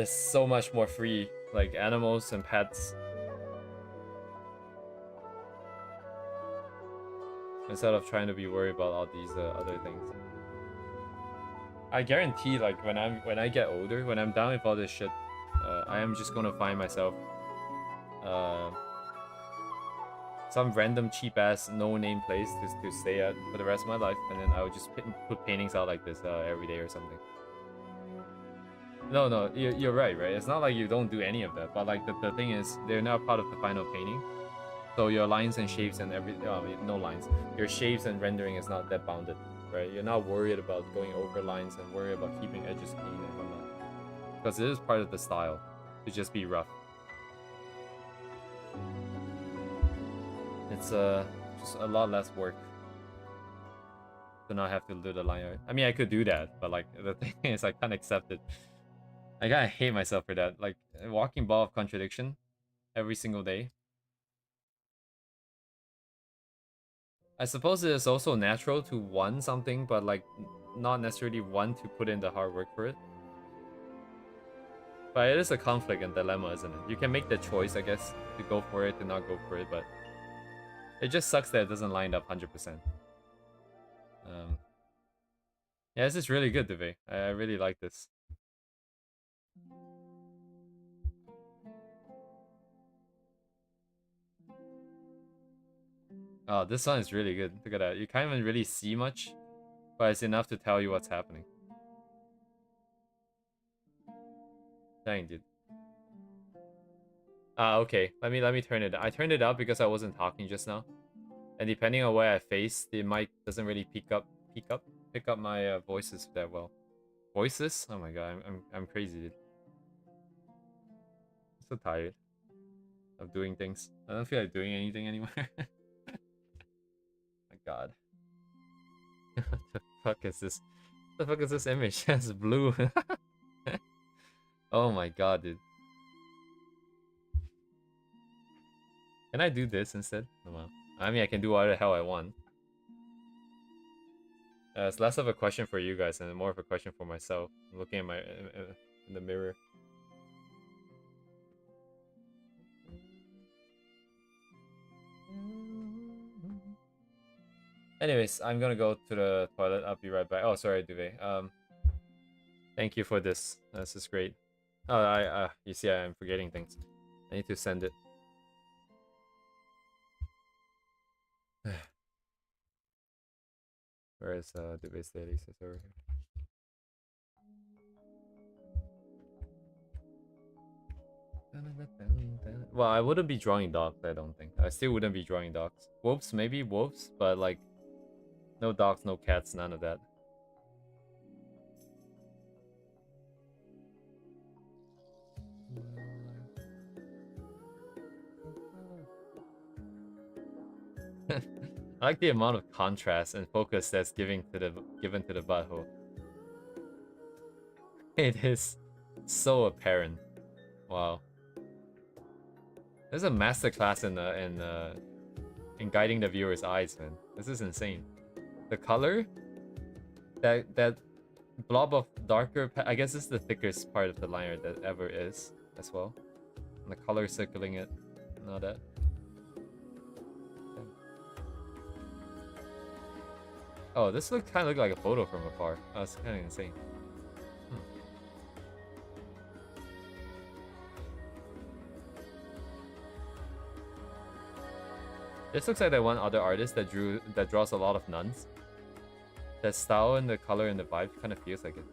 so much more free. Like animals and pets. Instead of trying to be worried about all these other things. I guarantee, like when I get older, when I'm done with all this shit, I am just gonna find myself some random cheap ass no name place to stay at for the rest of my life, and then I would just put paintings out like this every day or something. No, you're right. It's not like you don't do any of that, but like the thing is, they're now part of the final painting. So your lines and shapes and no lines. Your shapes and rendering is not that bounded, right? You're not worried about going over lines and worried about keeping edges clean and whatnot. Because it is part of the style to just be rough. It's just a lot less work to not have to do the line art. I mean, I could do that, but like the thing is, I can't accept it. I kinda hate myself for that. Like a walking ball of contradiction every single day. I suppose it is also natural to want something, but like not necessarily want to put in the hard work for it. But it is a conflict and dilemma, isn't it? You can make the choice, I guess, to go for it, to not go for it, but it just sucks that it doesn't line up 100%. Yeah, this is really good, Dave. I really like this. Oh, this one is really good. Look at that. You can't even really see much, but it's enough to tell you what's happening. Dang, dude. Okay. Let me turn it. I turned it up because I wasn't talking just now, and depending on where I face, the mic doesn't really pick up my voices that well. Voices? Oh my god, I'm crazy, dude. I'm so tired of doing things. I don't feel like doing anything anymore. My god. What the fuck is this? What the fuck is this image? It's blue. Oh my god, dude. Can I do this instead? No, well, I mean, I can do whatever the hell I want. It's less of a question for you guys and more of a question for myself. I'm looking at my in the mirror. Anyways, I'm gonna go to the toilet. I'll be right back. Oh, sorry, Duvet. Thank you for this. This is great. Oh, you see, I'm forgetting things. I need to send it. Where is the base daily? It's over here. Well, I wouldn't be drawing dogs, I don't think. I still wouldn't be drawing dogs. Wolves, maybe wolves, but like no dogs, no cats, none of that. I like the amount of contrast and focus that's given to the butthole. It is so apparent. Wow. There's a masterclass in guiding the viewer's eyes, man. This is insane. The color, that blob of darker, I guess this is the thickest part of the liner that ever is as well. And the color circling it and all that. Oh, this kind of looked like a photo from afar. That's kind of insane. This looks like that one other artist that draws a lot of nuns. The style and the color and the vibe kind of feels like it.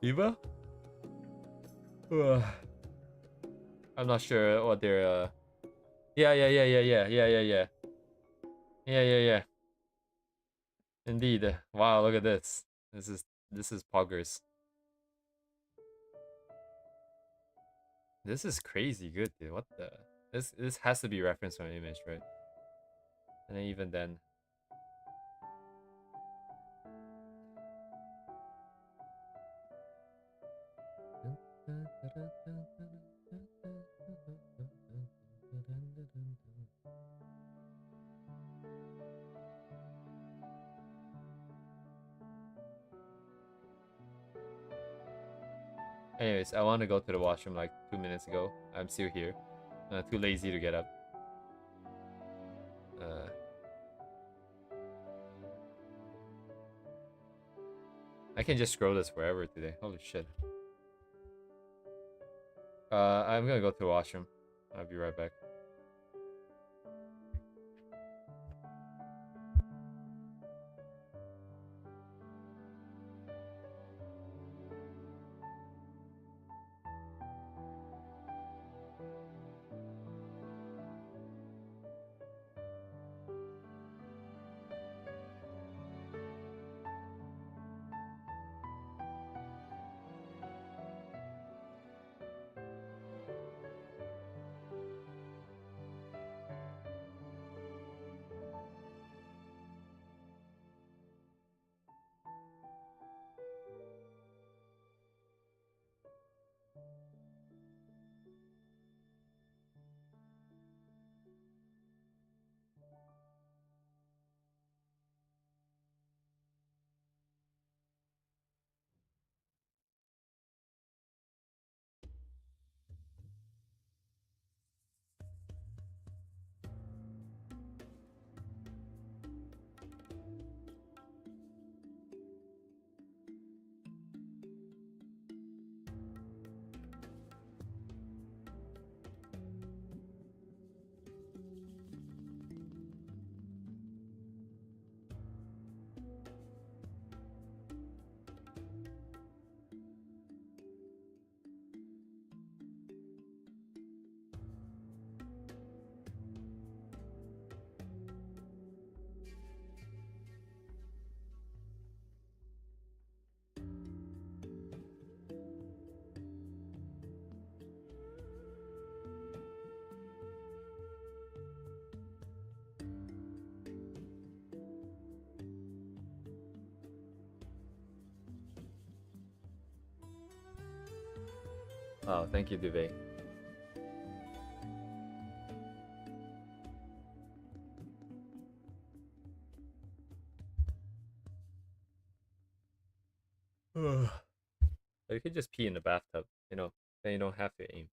Eva? I'm not sure what they're yeah. Yeah. Indeed. Wow, look at this. This is poggers. This is crazy good, dude. What the? This has to be referenced from an image, right? And then even then. Anyways, I want to go to the washroom like 2 minutes ago. I'm still here. Too lazy to get up. I can just scroll this forever today. Holy shit. I'm gonna go to the washroom. I'll be right back. Oh, thank you, Duvet. You could just pee in the bathtub, you know, then you don't have to aim.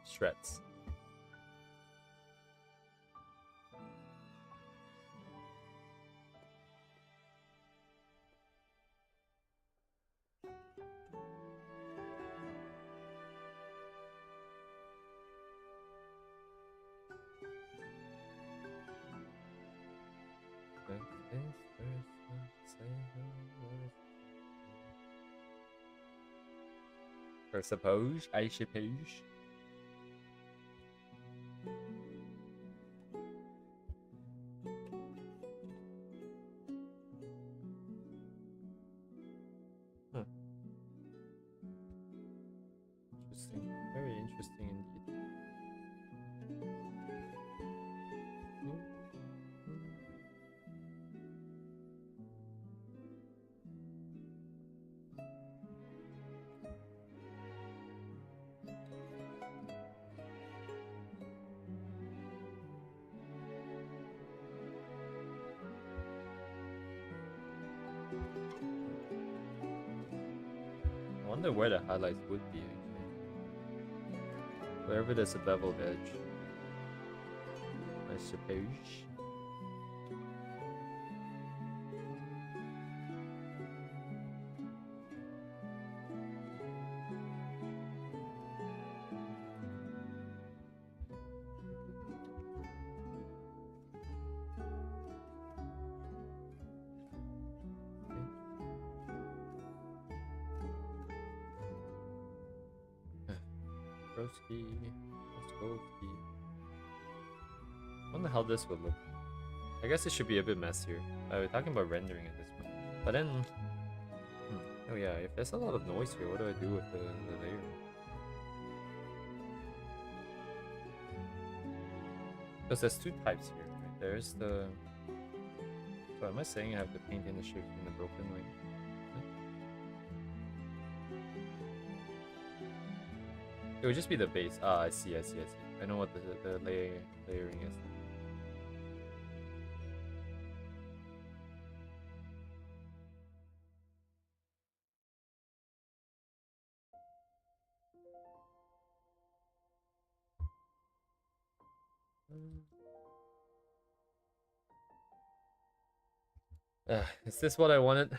Shreds. I suppose. I suppose. Huh. Interesting. Very interesting indeed. I wonder where the highlights would be actually. Wherever there's a beveled edge. I suppose. Broski, Moskovsky. I wonder how this would look. I guess it should be a bit messier. We're talking about rendering at this point. But then... oh yeah, if there's a lot of noise here, what do I do with the layer? Because there's two types here, right? There's the... So am I saying I have to paint in the shape in the broken way? It would just be the base. Ah, I see. I know what the layering is. Is this what I wanted?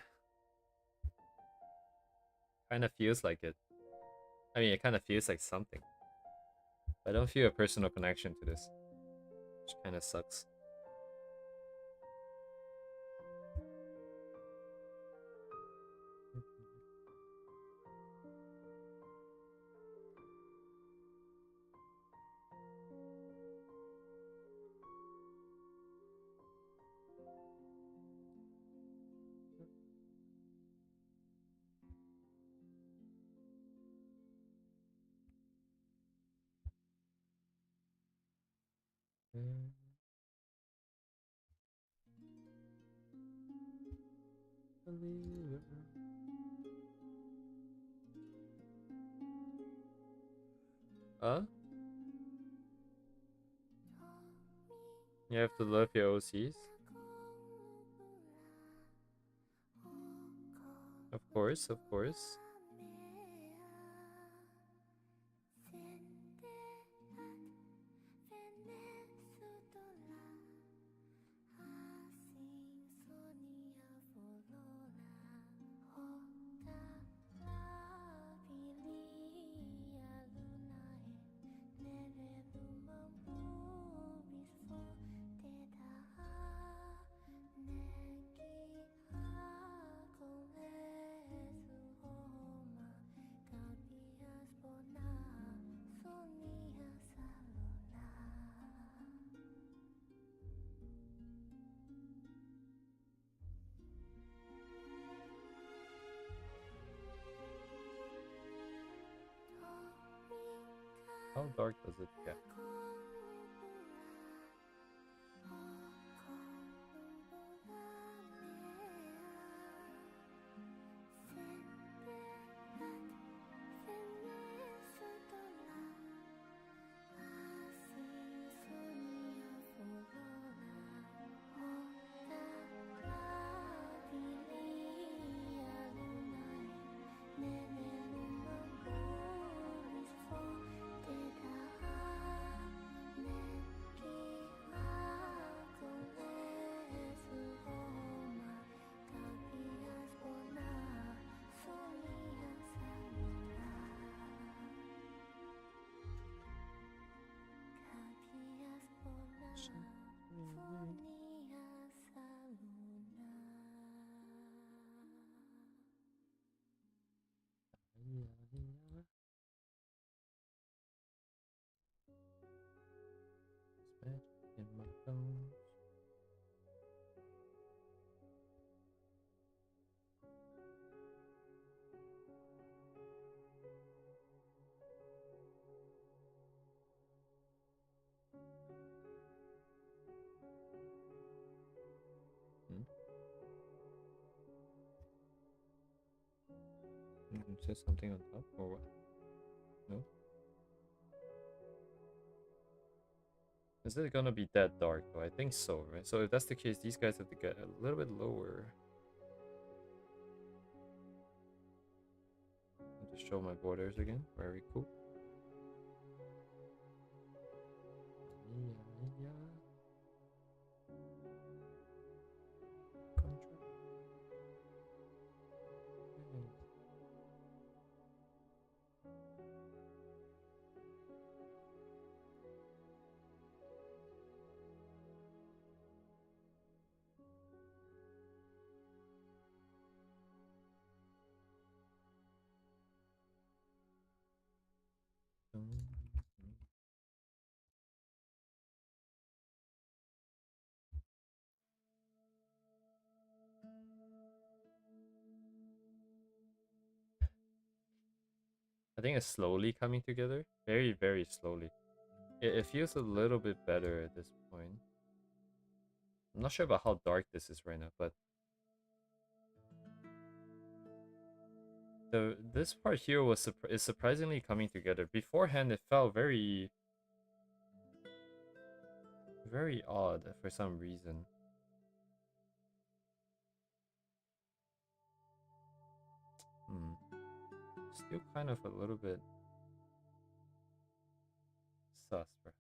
Kind of feels like it. I mean, it kind of feels like something. I don't feel a personal connection to this, which kind of sucks. Huh? You have to love your OCs? Of course, of course. How dark does it get? Is there something on top or what? No? Is it gonna be that dark though? I think so, right? So if that's the case, these guys have to get a little bit lower. I'll just show my borders again. Very cool. Yeah. I think it's slowly coming together. Very, very slowly. It feels a little bit better at this point. I'm not sure about how dark this is right now, but this part here is surprisingly coming together. Beforehand, it felt very, very odd for some reason. Still kind of a little bit sus, perhaps.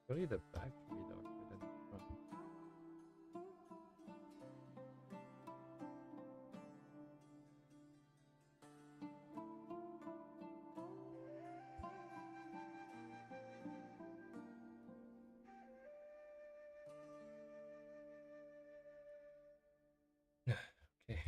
Really, the back to be darker than the front. Okay.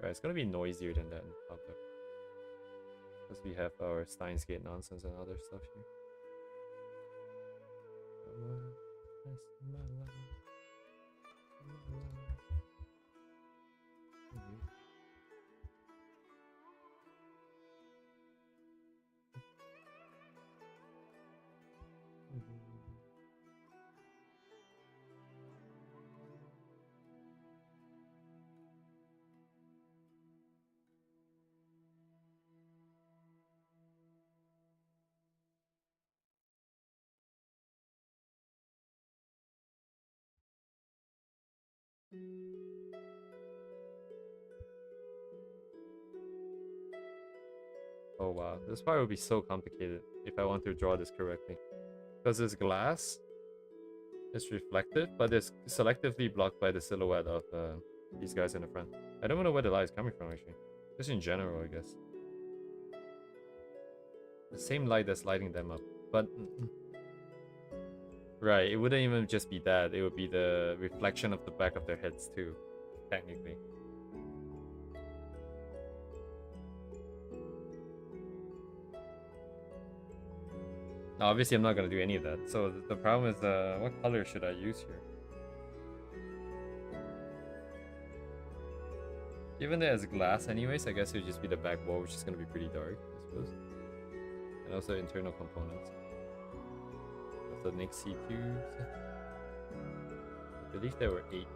Right, it's gonna be noisier than that in public. Because we have our Steins Gate nonsense and other stuff here. Oh wow, this part would be so complicated if I want to draw this correctly. Because this glass is reflective, but it's selectively blocked by the silhouette of these guys in the front. I don't know where the light is coming from actually. Just in general, I guess. The same light that's lighting them up, but right, it wouldn't even just be that. It would be the reflection of the back of their heads too, technically. Now, obviously, I'm not gonna do any of that. So the problem is, what color should I use here? Given that it's glass anyways, I guess it would just be the back wall, which is gonna be pretty dark, I suppose. And also internal components of the Nixie tubes. I believe there were 8.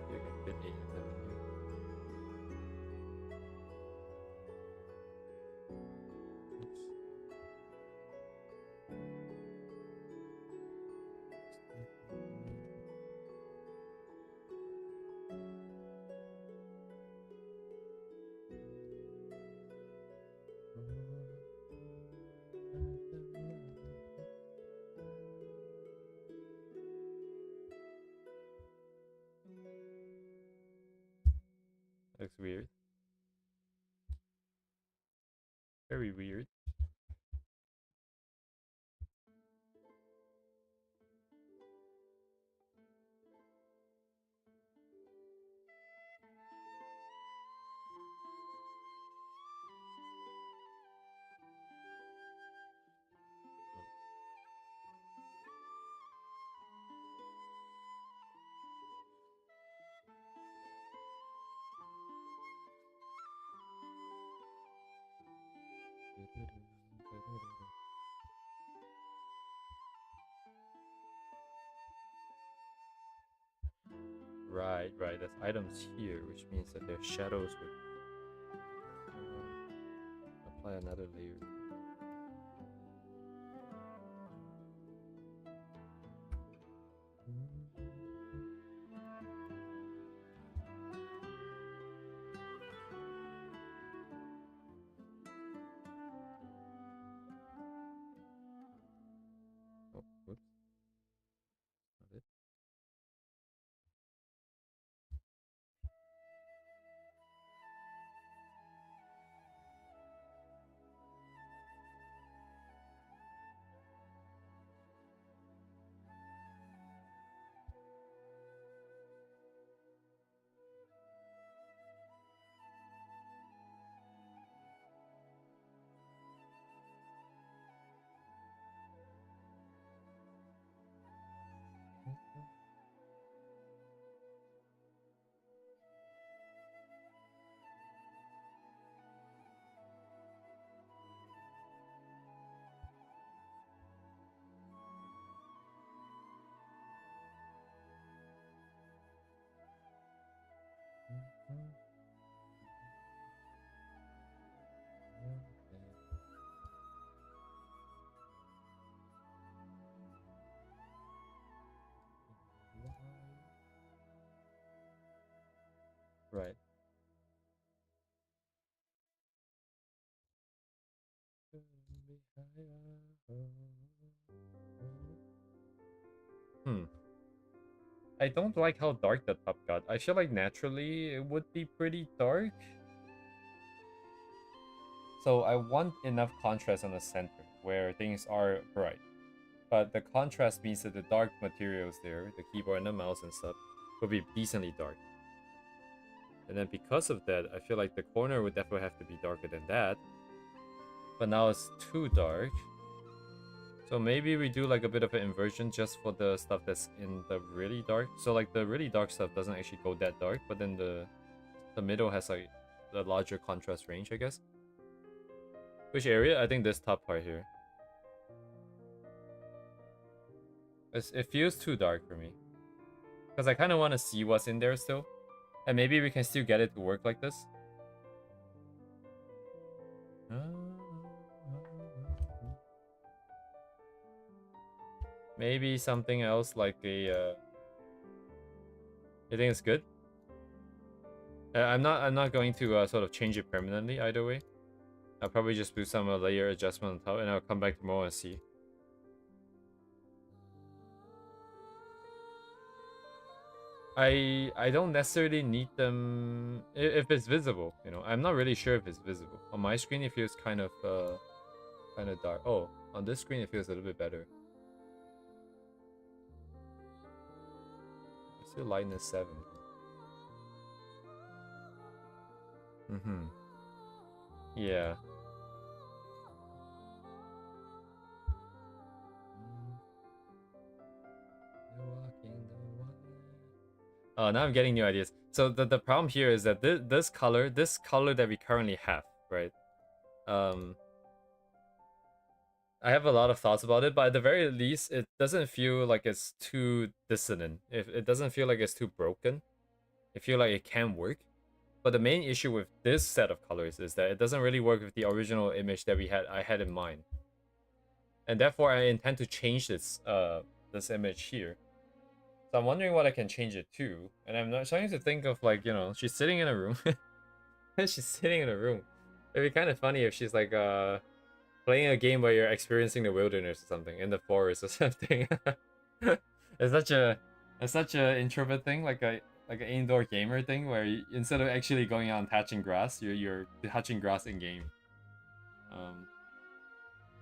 You can fit 8 of them in here. Looks weird. Very weird. Right, right. There's items here, which means that their shadows would apply another layer. Oh, whoops. Not it. Right. I don't like how dark the top got. I feel like naturally it would be pretty dark. So I want enough contrast on the center where things are bright. But the contrast means that the dark materials there, the keyboard and the mouse and stuff, will be decently dark. And then because of that, I feel like the corner would definitely have to be darker than that. But now it's too dark. So maybe we do like a bit of an inversion just for the stuff that's in the really dark. So like the really dark stuff doesn't actually go that dark, but then the middle has like the larger contrast range, I guess. Which area? I think this top part here. It feels too dark for me. Because I kind of want to see what's in there still. And maybe we can still get it to work like this. Maybe something else like a... You think it's good? I'm not going to sort of change it permanently either way. I'll probably just do some layer adjustment on top and I'll come back tomorrow and see. I don't necessarily need them if it's visible, you know. I'm not really sure if it's visible. On my screen it feels kind of dark. Oh, on this screen it feels a little bit better. It's still lightness 7. Yeah. Oh, now I'm getting new ideas. So the problem here is that this color that we currently have, right? I have a lot of thoughts about it, but at the very least, it doesn't feel like it's too dissonant. If it doesn't feel like it's too broken, it feel like it can work. But the main issue with this set of colors is that it doesn't really work with the original image that I had in mind. And therefore I intend to change this image here. So I'm wondering what I can change it to. And I'm not trying to think of, like, you know, she's sitting in a room. She's sitting in a room. It'd be kind of funny if she's like playing a game where you're experiencing the wilderness or something, in the forest or something. It's such a introvert thing, like an indoor gamer thing, where instead of actually going out and touching grass, you're touching grass in game.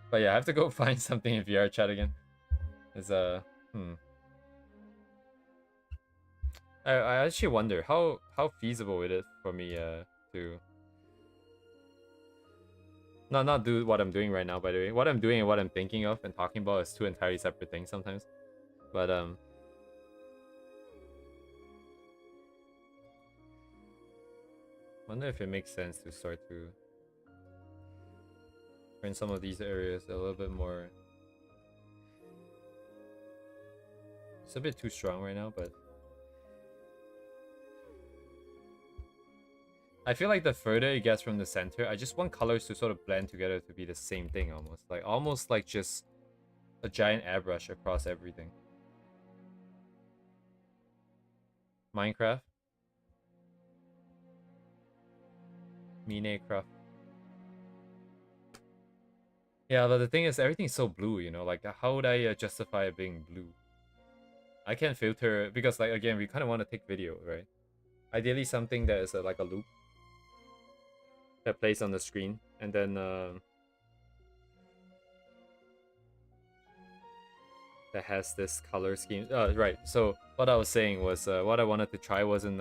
But yeah, I have to go find something in VR chat again. It's I actually wonder how feasible it is for me to not do what I'm doing right now. By the way, what I'm doing and what I'm thinking of and talking about is two entirely separate things sometimes. But wonder if it makes sense to start to turn some of these areas a little bit more. It's a bit too strong right now, but I feel like the further it gets from the center, I just want colors to sort of blend together to be the same thing almost like just a giant airbrush across everything. Minecraft. Minecraft. Yeah, but the thing is, everything's so blue, you know? Like, how would I justify it being blue? I can't filter, because, like, again, we kind of want to take video, right? Ideally, something that is like a loop that plays on the screen, and then that has this color scheme. Right. So what I was saying was, what I wanted to try wasn't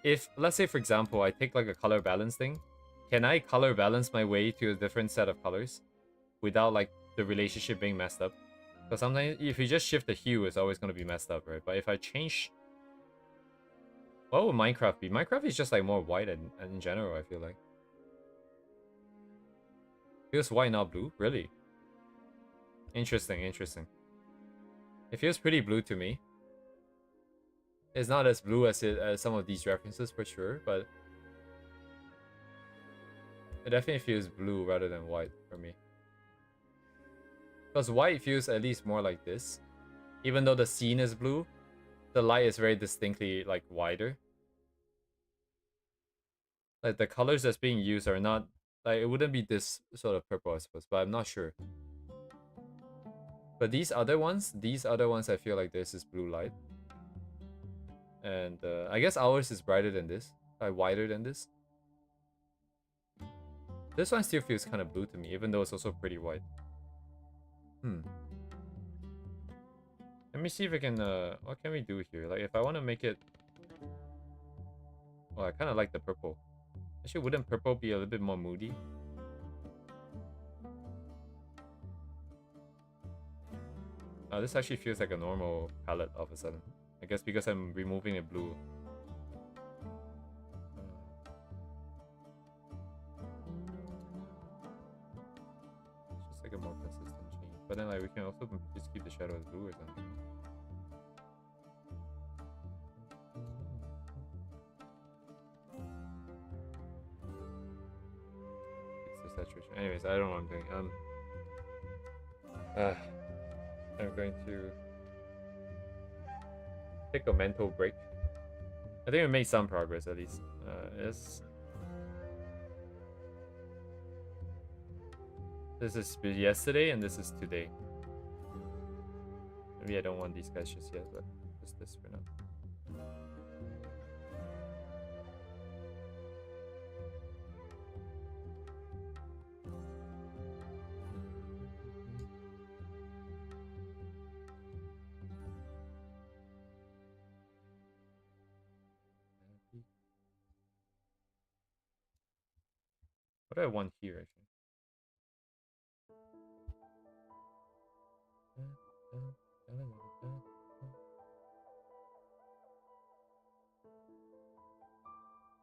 if, let's say for example, I take like a color balance thing, can I color balance my way to a different set of colors without like the relationship being messed up? Because sometimes if you just shift the hue, it's always going to be messed up, right? But if I change, what would Minecraft be? Minecraft is just like more white in general, I feel like. Feels white, not blue? Really? Interesting, interesting. It feels pretty blue to me. It's not as blue as some of these references for sure, but it definitely feels blue rather than white for me. Because white feels at least more like this. Even though the scene is blue, the light is very distinctly like wider. Like the colors that's being used are not, like, it wouldn't be this sort of purple, I suppose, but I'm not sure. But these other ones I feel like this is blue light. And I guess ours is brighter than this, like wider than this. This one still feels kind of blue to me, even though it's also pretty white. Let me see if I can, what can we do here? Like, if I want to make it... Well, I kind of like the purple. Actually, wouldn't purple be a little bit more moody? This actually feels like a normal palette all of a sudden. I guess because I'm removing the blue. It's just like a more consistent change. But then like we can also just keep the shadow as blue or something. Fix the saturation. Anyways, I don't know what I'm doing. I'm going to take a mental break. I think we made some progress at least. This is yesterday and this is today. Maybe I don't want these guys just yet, but just this for now. What do I want here actually?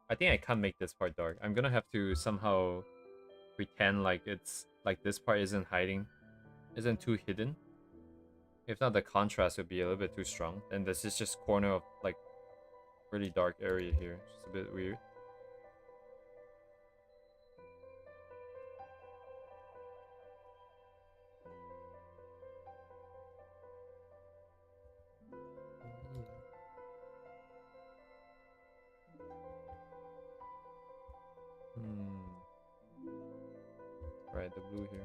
I think I can't make this part dark. I'm gonna have to somehow pretend like it's like this part isn't too hidden. If not, the contrast would be a little bit too strong. And this is just corner of like really dark area here. Just a bit weird. Right, the blue here.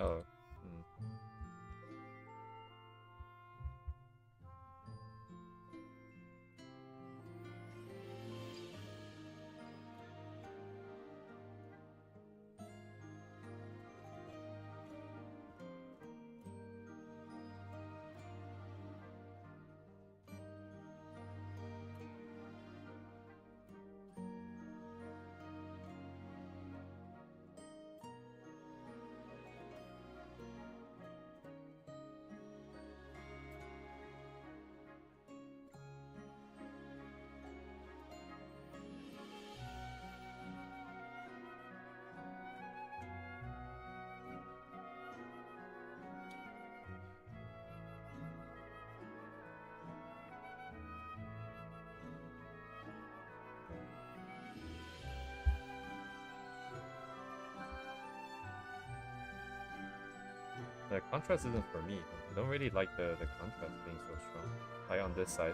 Oh. The contrast isn't for me. I don't really like the contrast being so strong. Like on this side.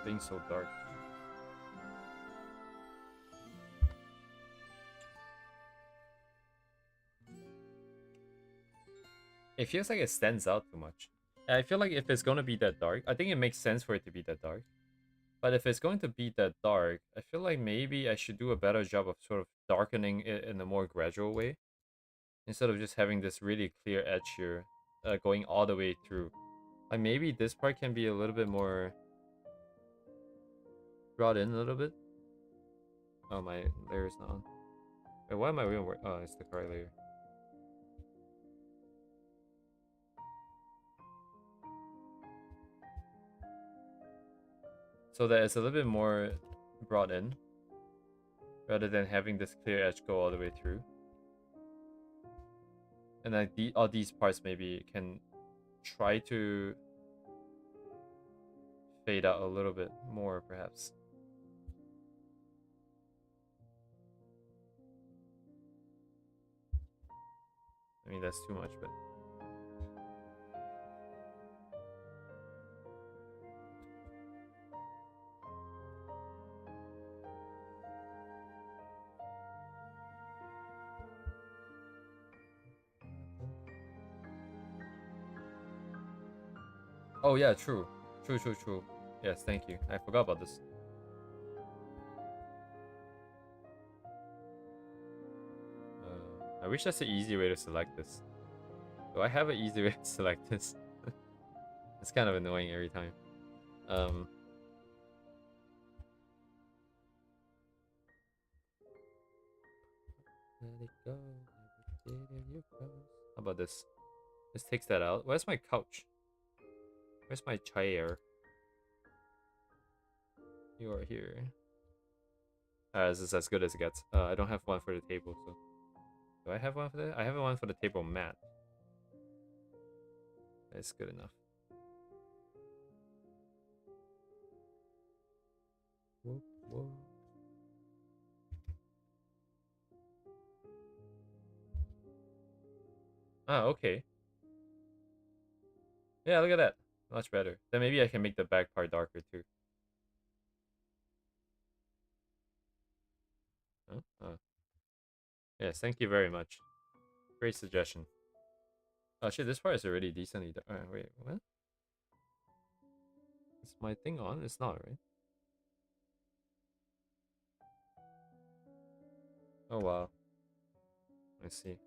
Being so dark. It feels like it stands out too much. I feel like if it's going to be that dark, I think it makes sense for it to be that dark. But if it's going to be that dark, I feel like maybe I should do a better job of sort of darkening it in a more gradual way. Instead of just having this really clear edge here going all the way through. Like maybe this part can be a little bit more brought in a little bit. Oh, my layer is not on. Wait, why am I even work? Oh, it's the correct layer. So that it's a little bit more brought in rather than having this clear edge go all the way through. And then all these parts maybe can try to fade out a little bit more, perhaps. I mean, that's too much, but... Oh yeah, true. True, true, true. Yes, thank you. I forgot about this. I wish that's an easy way to select this. Do I have an easy way to select this? It's kind of annoying every time. Um, Let it go. How about this? This takes that out. Where's my couch? Where's my chair? You are here. This is as good as it gets. I don't have one for the table, so. Do I have one for that? I have one for the table mat. That's good enough. Whoop, whoop. Ah, okay. Yeah, look at that. Much better. Then maybe I can make the back part darker too. Huh? Yes, thank you very much. Great suggestion. Oh shit, this part is already decently dark. Wait, what? Is my thing on? It's not, right? Oh wow. I see.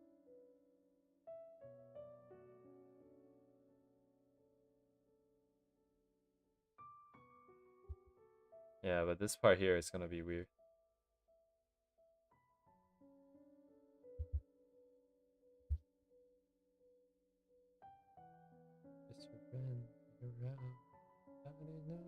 Yeah, but this part here is gonna be weird. Just run around, I don't know.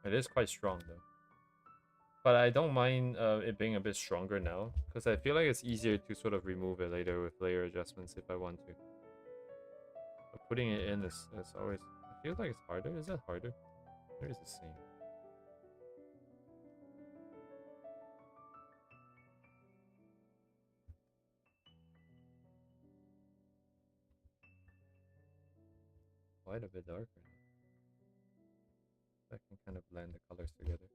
It is quite strong though. But I don't mind it being a bit stronger now, because I feel like it's easier to sort of remove it later with layer adjustments if I want to. But putting it in is always... I feel like it's harder. Is that harder? Or is it the same? Quite a bit darker now. I can kind of blend the colors together.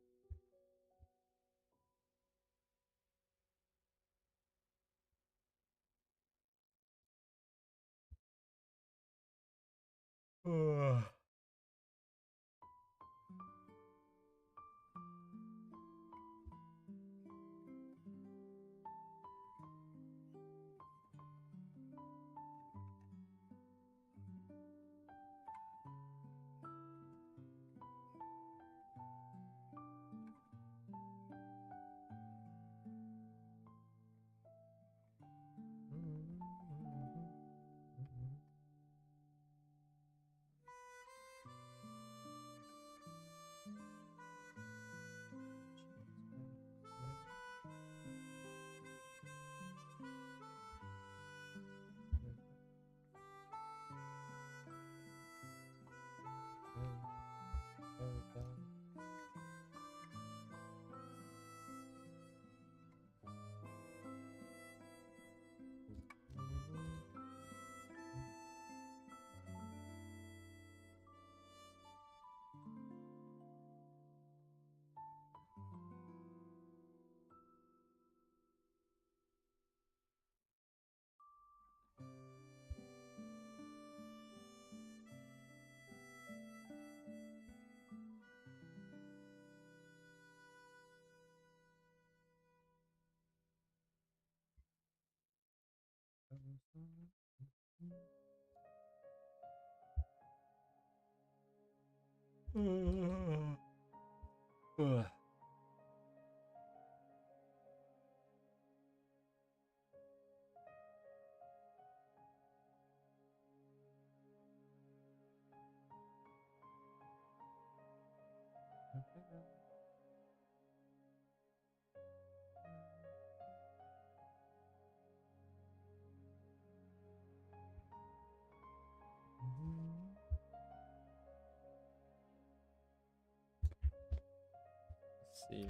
Let's see.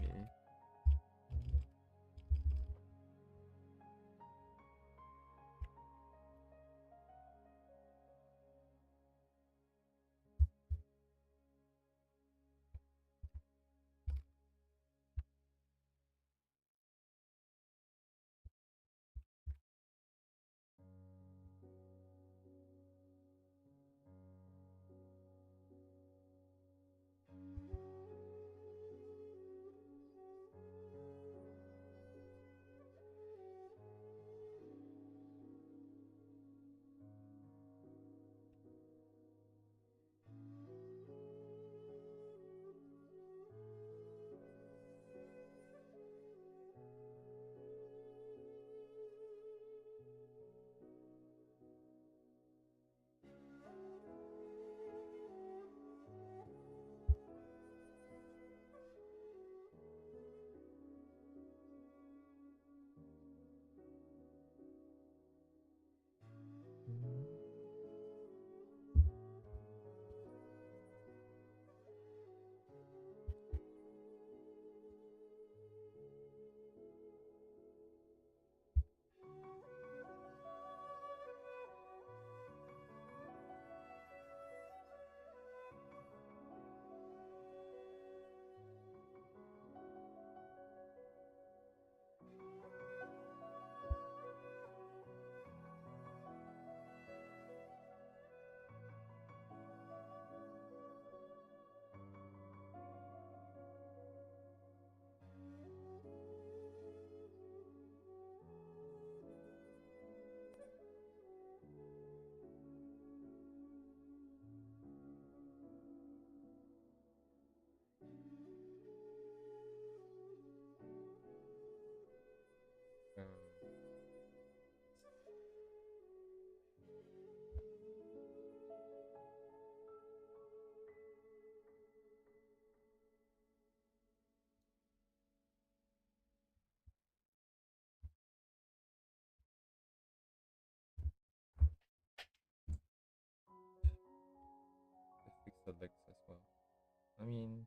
I mean,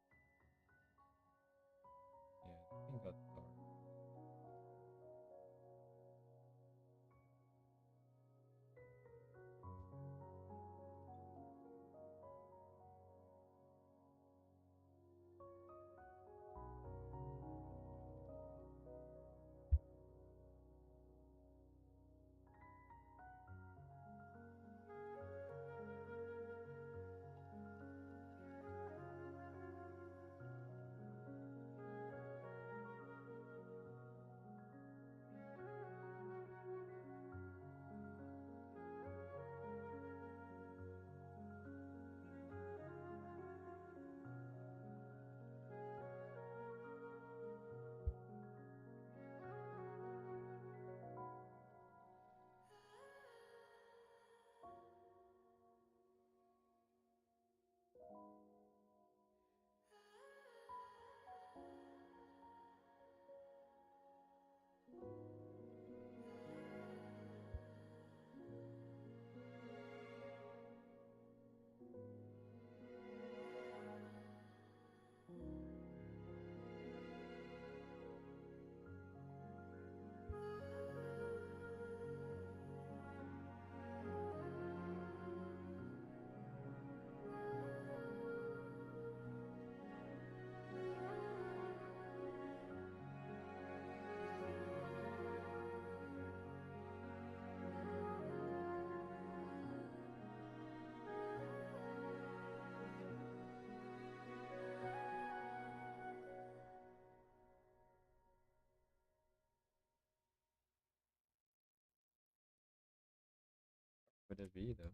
yeah, I think got dark. Would it be though?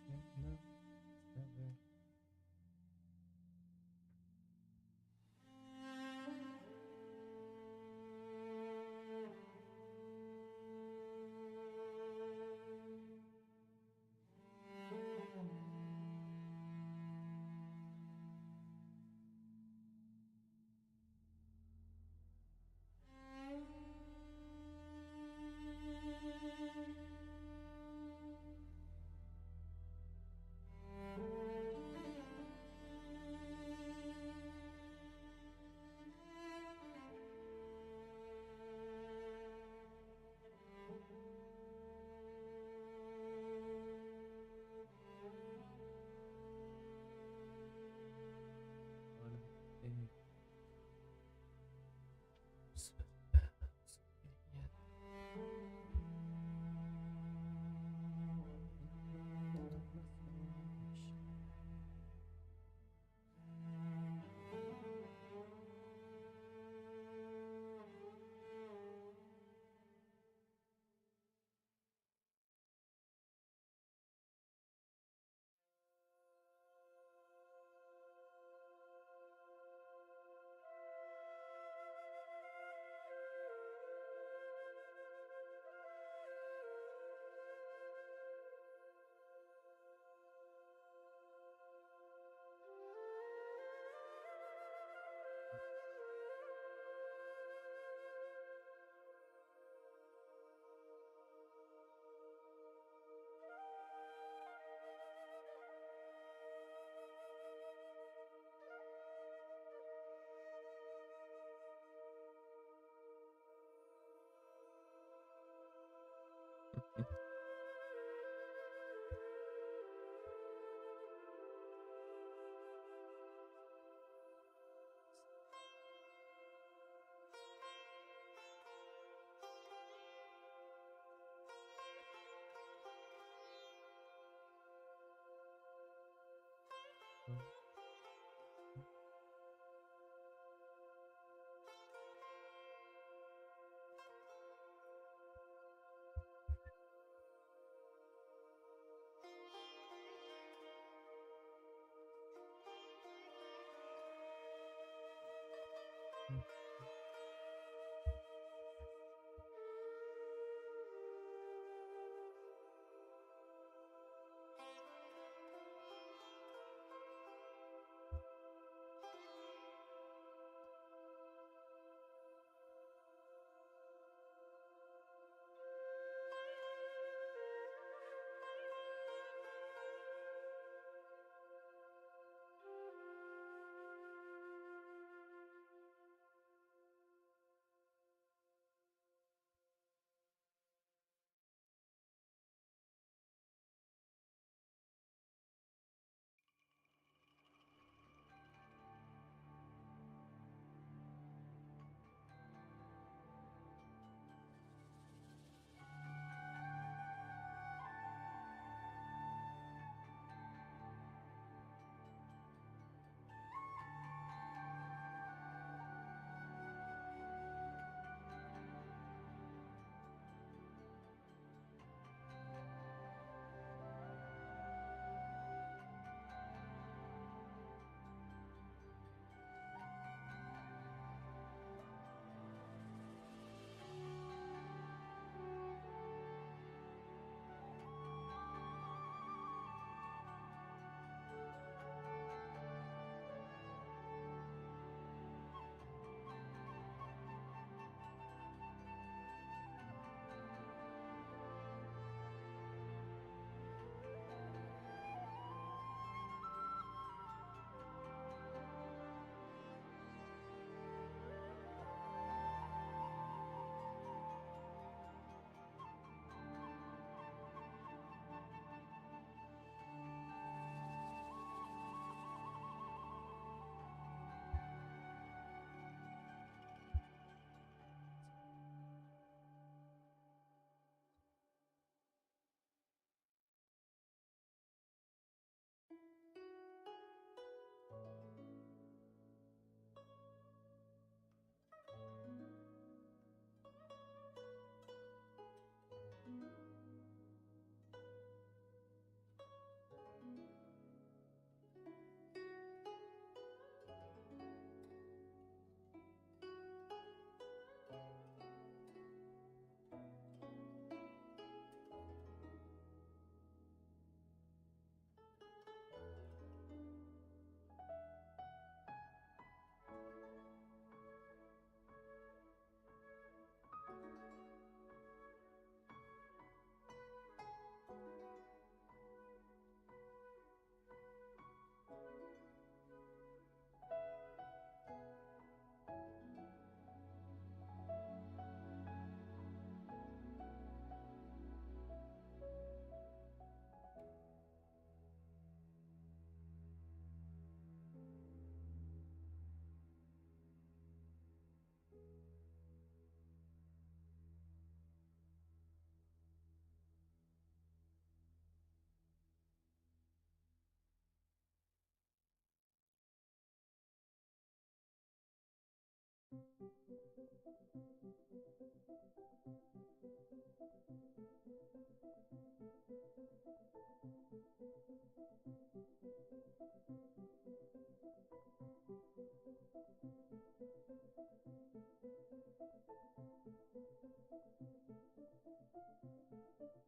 No, never. One thing.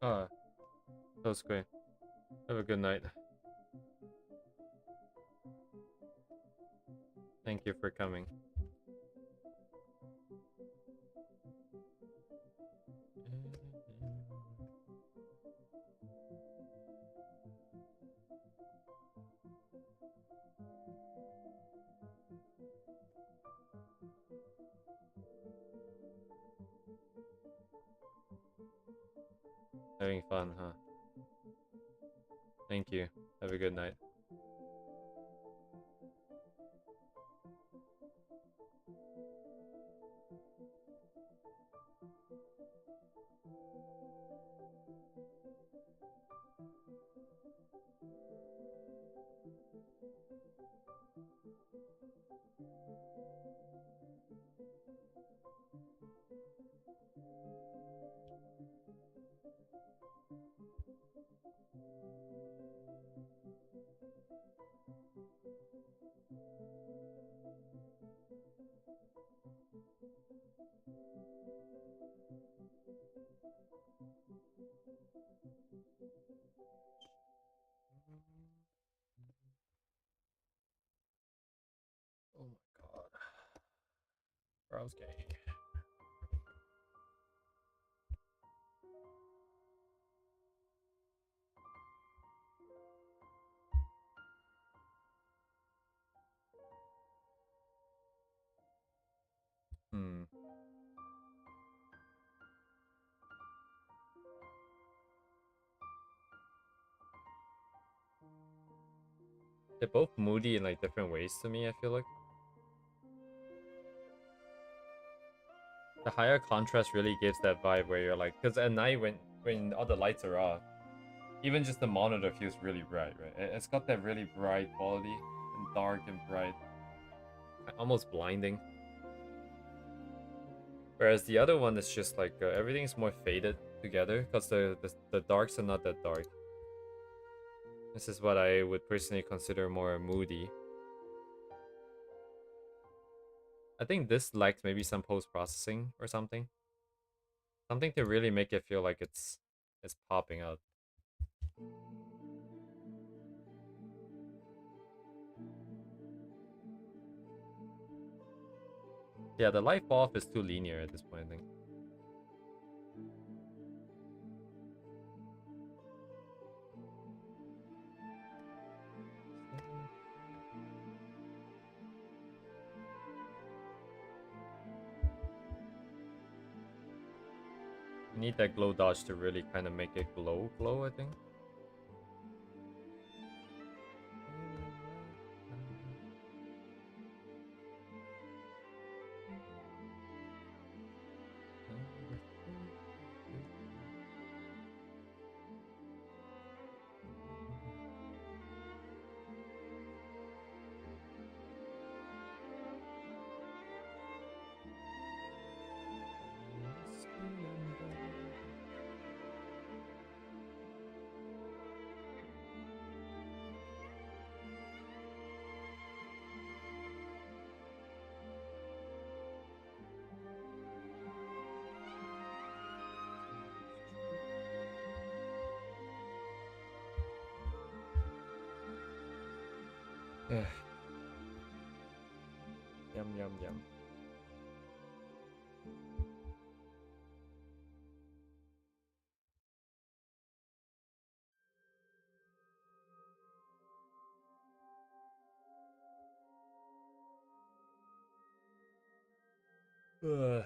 Ah, that was great. Have a good night. Thank you for coming. Having fun, huh? Thank you. Have a good night. Oh my god. Browse game. Hmm. They're both moody in like different ways to me, I feel like. The higher contrast really gives that vibe where you're like, because at night when all the lights are off, even just the monitor feels really bright, right? It's got that really bright quality and dark and bright, almost blinding. Whereas the other one is just like everything's more faded together because the darks are not that dark. This is what I would personally consider more moody. I think this lacks maybe some post-processing or something. Something to really make it feel like it's popping out. Yeah, the light off is too linear at this point, I think. You need that glow dodge to really kind of make it glow, I think. Yum, yum, yum. Ugh.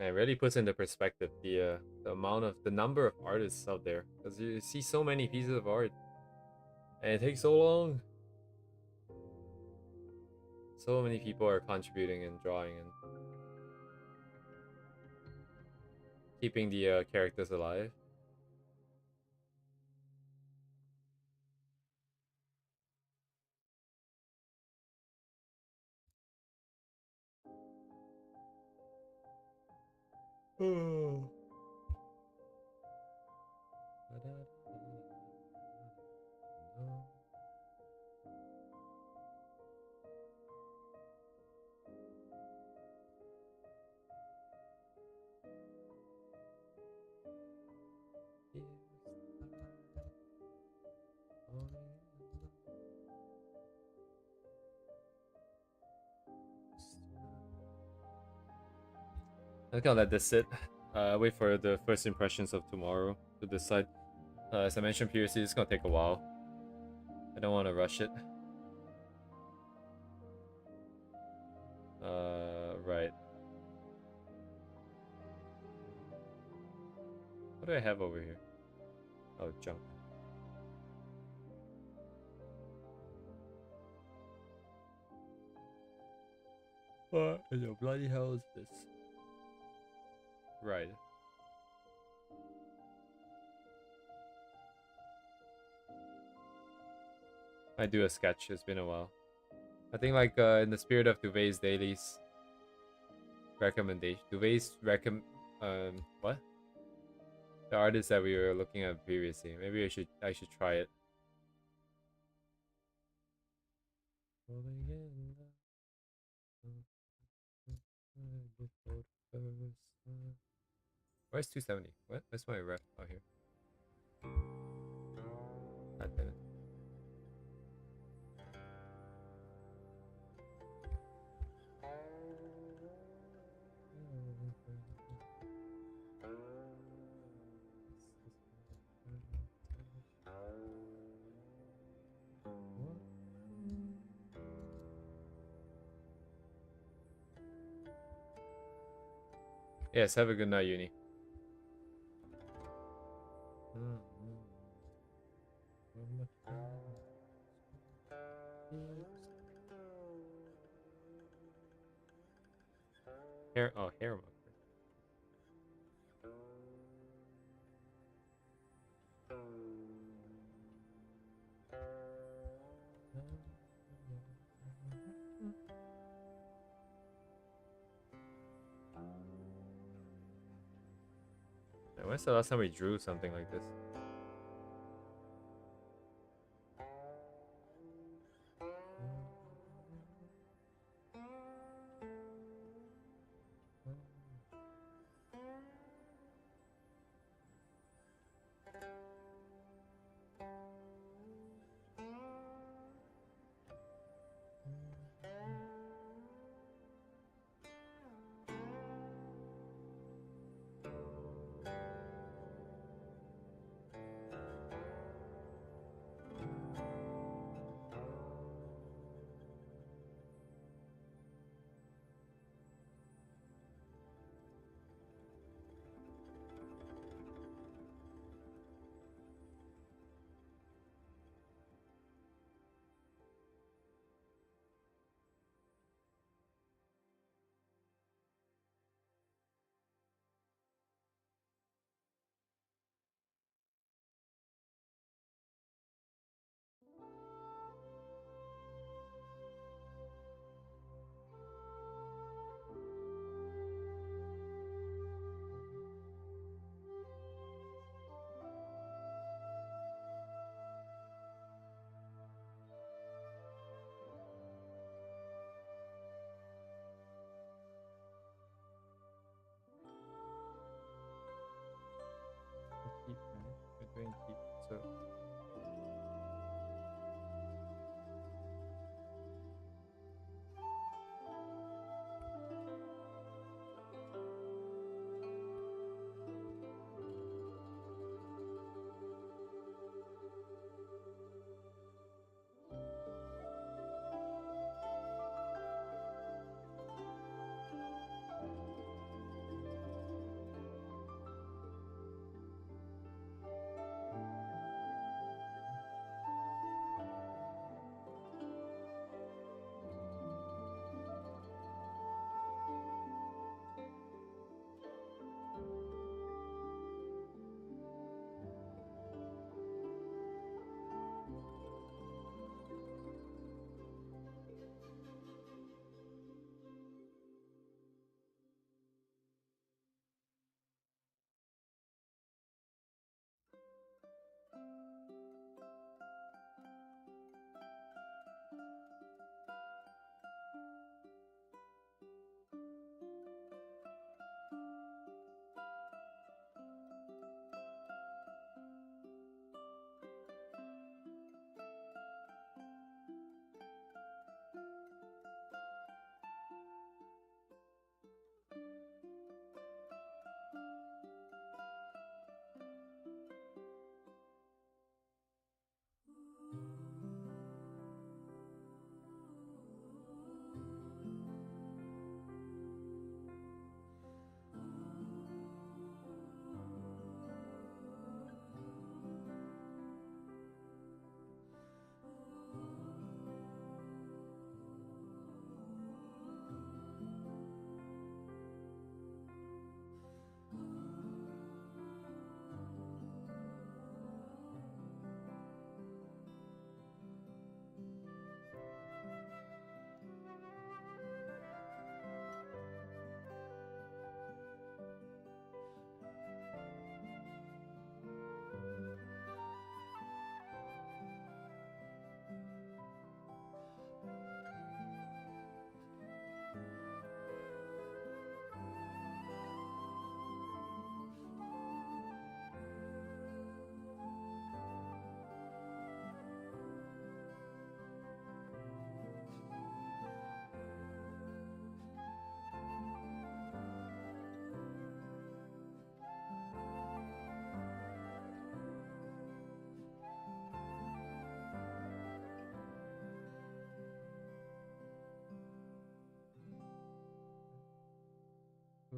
And it really puts into perspective the amount of the number of artists out there, because you see so many pieces of art, and it takes so long. So many people are contributing and drawing and keeping the characters alive. I'm gonna let this sit. Wait for the first impressions of tomorrow to decide. As I mentioned previously, it's gonna take a while. I don't want to rush it. Right. What do I have over here? Oh, junk. What in the bloody hell is this? Right. I do a sketch. It's been a while. I think like in the spirit of Duvet's dailies recommendation. Duvet's what? The artist that we were looking at previously. Maybe I should try it. Where's 270? What? Where's my rep? Oh, here. God damn it. Yes, have a good night, Uni. Hair, oh, hair marker. When's the last time we drew something like this?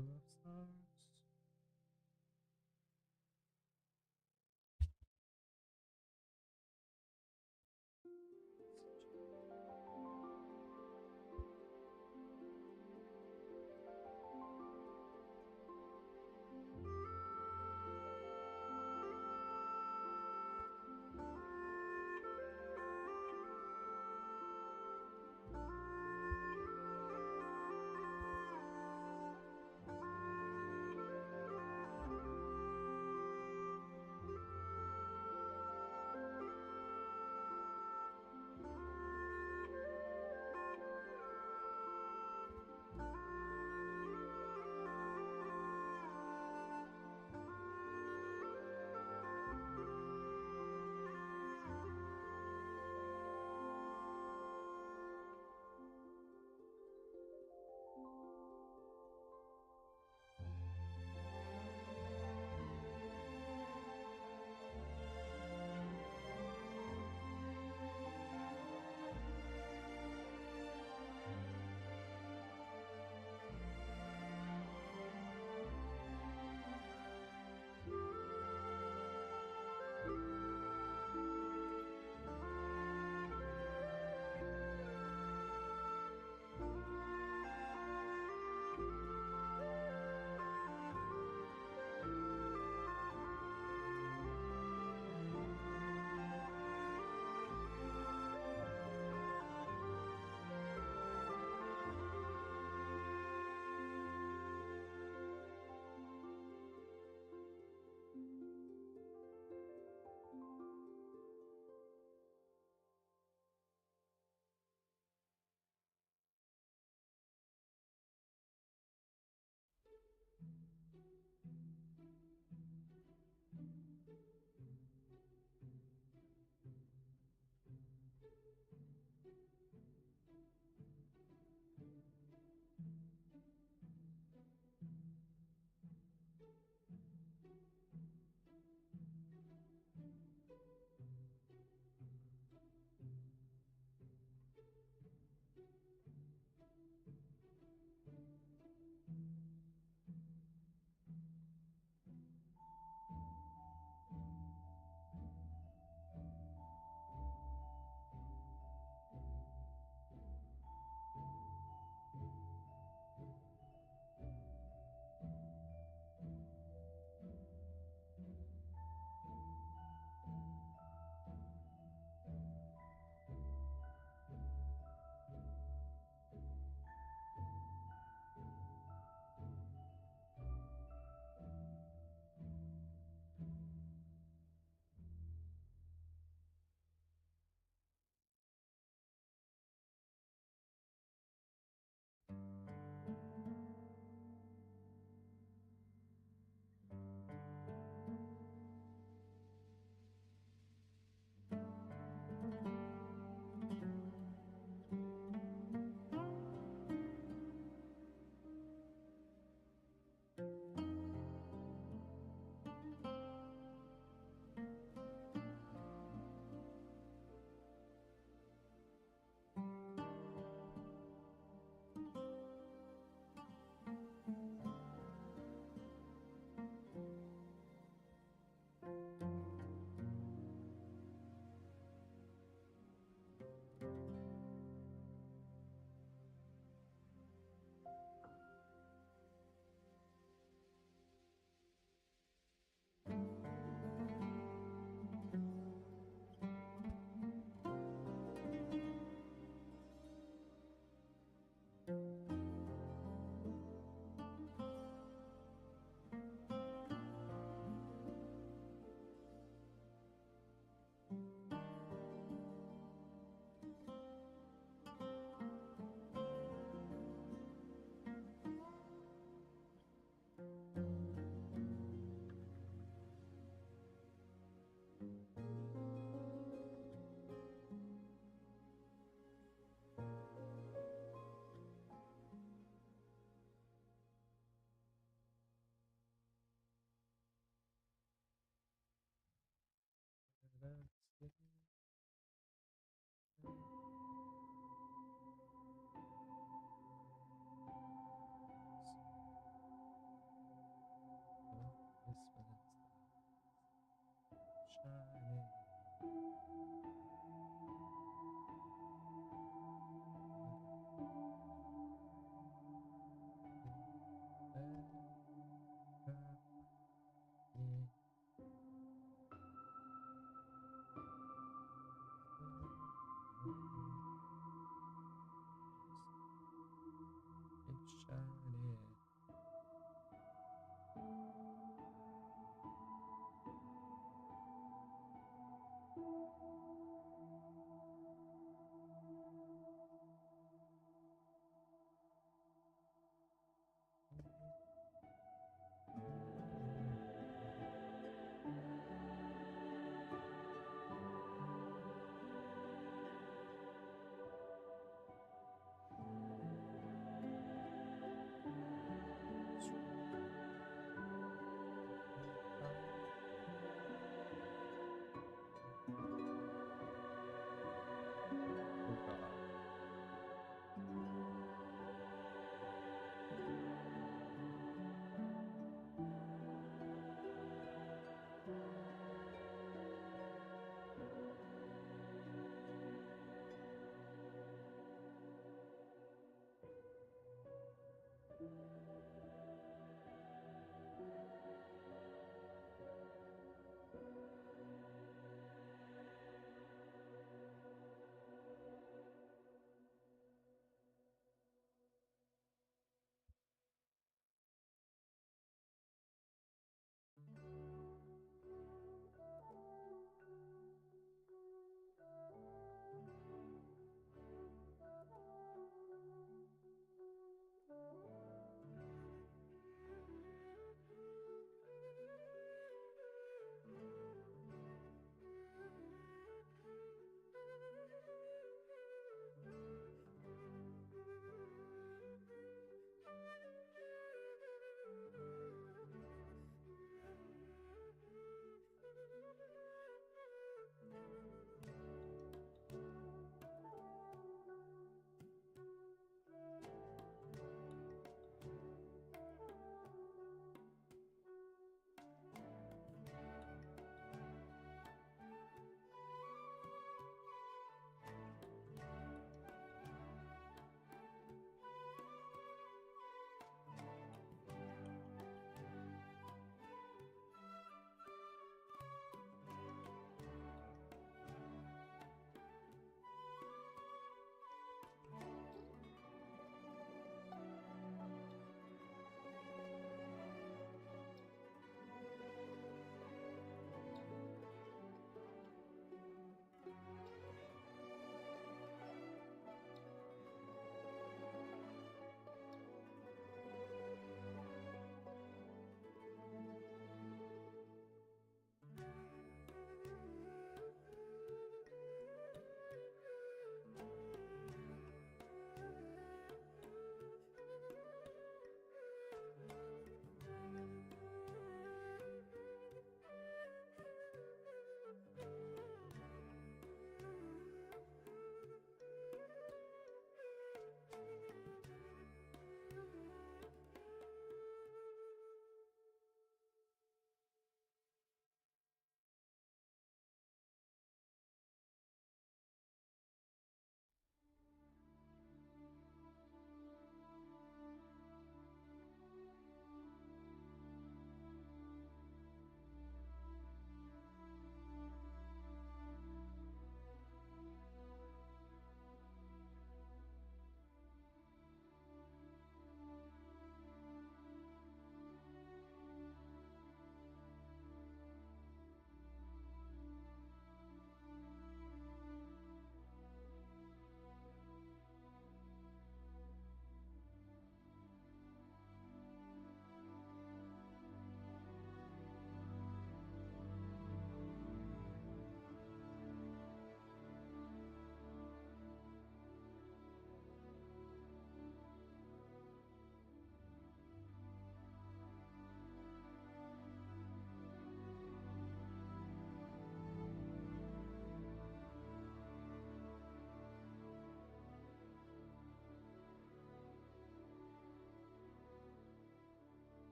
Couple of stars.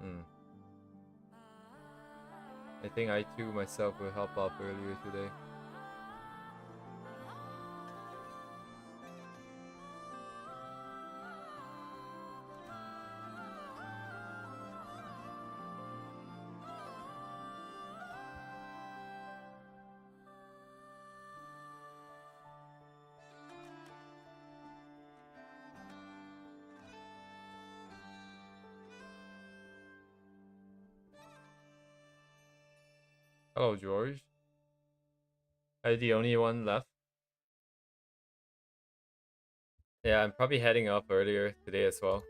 Hmm. I think I too myself will help out earlier today. Hello, George. Are you the only one left? Yeah, I'm probably heading off earlier today as well.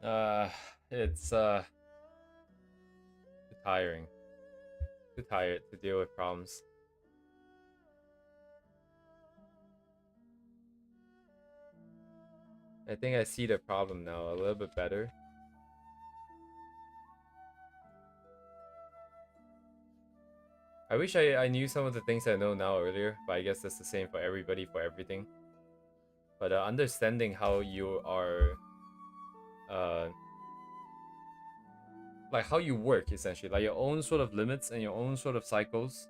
Uh, it's too tiring. Too tired to deal with problems. I think I see the problem now a little bit better. I wish I knew some of the things I know now earlier, but I guess that's the same for everybody, for everything. But understanding how you are, uh, like how you work essentially, like your own sort of limits and your own sort of cycles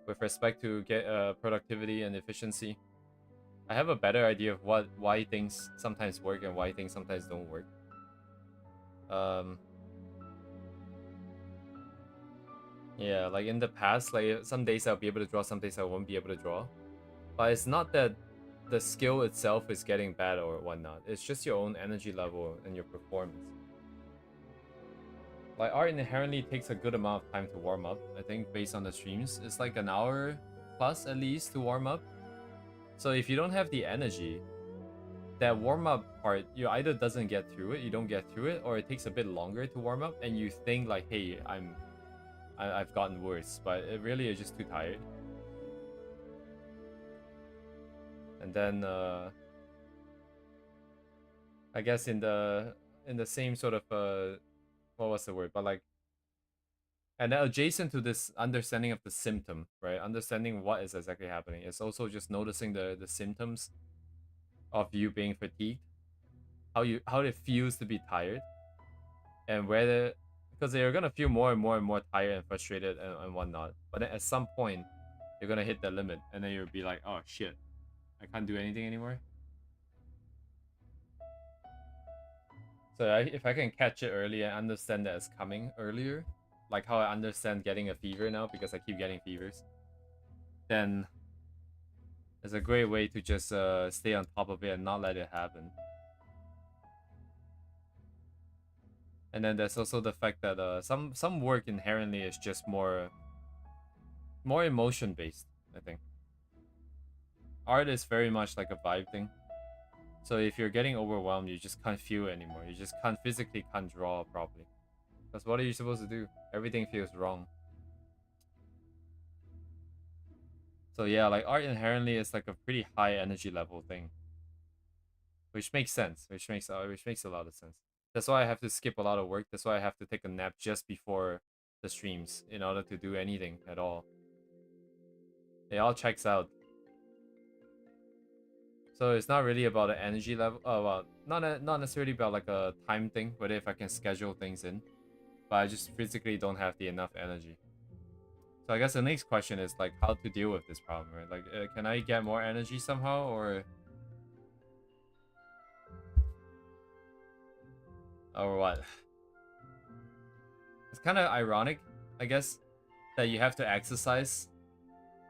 with respect to get productivity and efficiency. I have a better idea of why things sometimes work and why things sometimes don't work. Um, yeah, like in the past, like some days I'll be able to draw, some days I won't be able to draw. But it's not that the skill itself is getting bad or whatnot. It's just your own energy level and your performance. Like art inherently takes a good amount of time to warm up. I think based on the streams, it's like an hour plus at least to warm up. So if you don't have the energy, that warm up part, you either doesn't get through it, you don't get through it, or it takes a bit longer to warm up, and you think like, hey, I've gotten worse, but it really is just too tired. And then I guess in the same sort of what was the word? But like, and adjacent to this understanding of the symptom, right? Understanding what is exactly happening. It's also just noticing the symptoms of you being fatigued, how it feels to be tired, and whether because you're gonna feel more and more and more tired and frustrated and whatnot. But then at some point, you're gonna hit the limit, and then you'll be like, oh shit, I can't do anything anymore. So if I can catch it early and understand that it's coming earlier, like how I understand getting a fever now because I keep getting fevers, then it's a great way to just stay on top of it and not let it happen. And then there's also the fact that some work inherently is just more emotion based. I think art is very much like a vibe thing. So if you're getting overwhelmed, you just can't feel it anymore. You just can't physically can't draw properly. Because what are you supposed to do? Everything feels wrong. So yeah, like art inherently is like a pretty high energy level thing, which makes sense. Which makes a lot of sense. That's why I have to skip a lot of work. That's why I have to take a nap just before the streams in order to do anything at all. It all checks out. So it's not really about the energy level. Oh well, not necessarily about like a time thing, whether if I can schedule things in, but I just physically don't have the enough energy. So I guess the next question is like how to deal with this problem, right? Like, can I get more energy somehow, or what? It's kind of ironic, I guess, that you have to exercise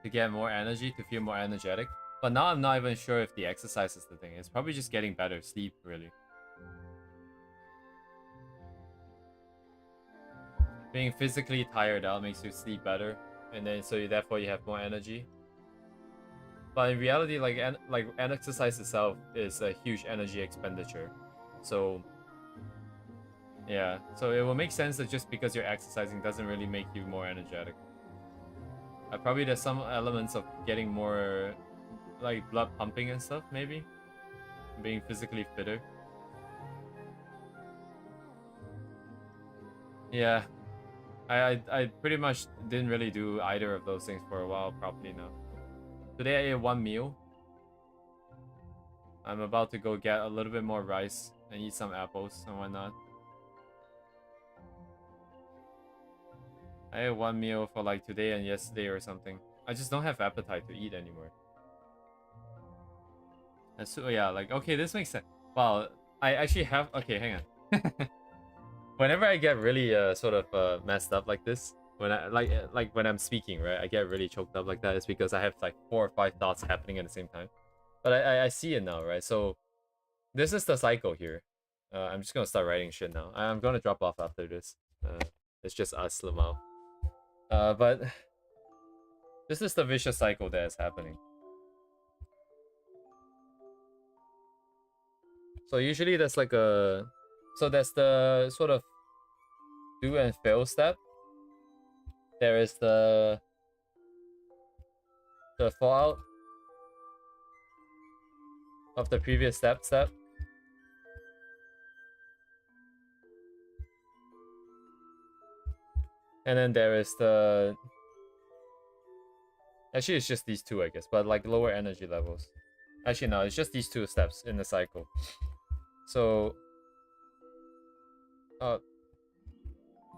to get more energy to feel more energetic. But now I'm not even sure if the exercise is the thing. It's probably just getting better sleep, really. Being physically tired out makes you sleep better, and then so therefore you have more energy. But in reality, like an exercise itself is a huge energy expenditure. So yeah, so it will make sense that just because you're exercising doesn't really make you more energetic. Probably there's some elements of getting more like blood pumping and stuff, maybe being physically fitter. Yeah, I pretty much didn't really do either of those things for a while properly now. Today I ate one meal. I'm about to go get a little bit more rice and eat some apples and whatnot. I ate one meal for like today and yesterday or something. I just don't have appetite to eat anymore. And so yeah, like okay, this makes sense. Wow, I actually have. Okay, hang on. Whenever I get really sort of messed up like this, when I like when I'm speaking, right, I get really choked up like that. It's because I have like 4 or 5 thoughts happening at the same time. But I see it now, right? So this is the cycle here. I'm just gonna start writing shit now. I'm gonna drop off after this. It's just us, Lamau. But this is the vicious cycle that is happening. So usually there's like a... So that's the sort of do and fail step. There is the fallout of the previous step. And then there is the... Actually, it's just these two, I guess, but like lower energy levels. Actually, no, it's just these 2 steps in the cycle. So...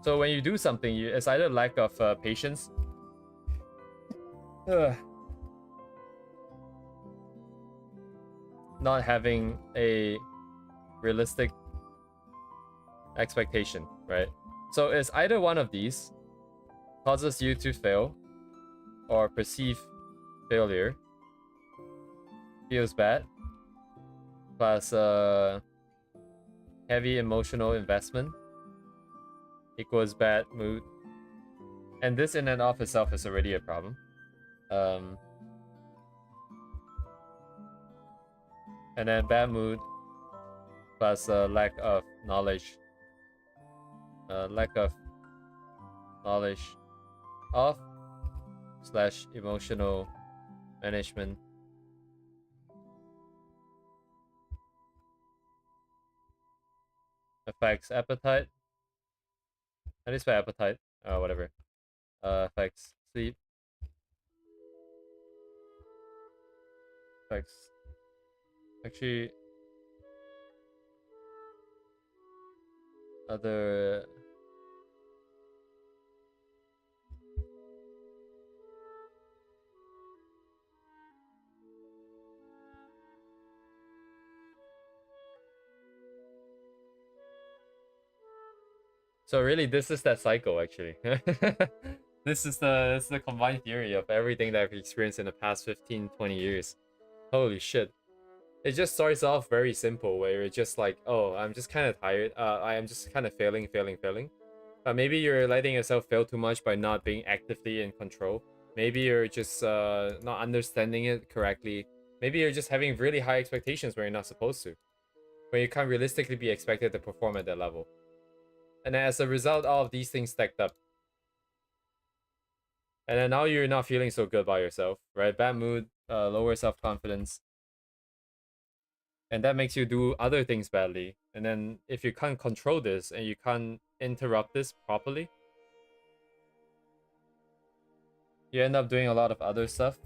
So when you do something, it's either lack of patience. Not having a realistic expectation, right? So it's either one of these causes you to fail or perceive failure, feels bad, plus heavy emotional investment equals bad mood. And this in and of itself is already a problem. And then bad mood plus lack of knowledge. Lack of knowledge of / emotional management. Affects appetite. At least by appetite. Whatever. Affects sleep. Affects... Actually... Other... So really, this is that cycle, actually. This is the combined theory of everything that I've experienced in the past 15, 20 years. Holy shit. It just starts off very simple, where it's just like, oh, I'm just kind of tired. I am just kind of failing. Maybe you're letting yourself fail too much by not being actively in control. Maybe you're just not understanding it correctly. Maybe you're just having really high expectations where you're not supposed to. Where you can't realistically be expected to perform at that level. And as a result, all of these things stacked up. And then now you're not feeling so good about yourself, right? Bad mood, lower self-confidence. And that makes you do other things badly. And then if you can't control this and you can't interrupt this properly, you end up doing a lot of other stuff.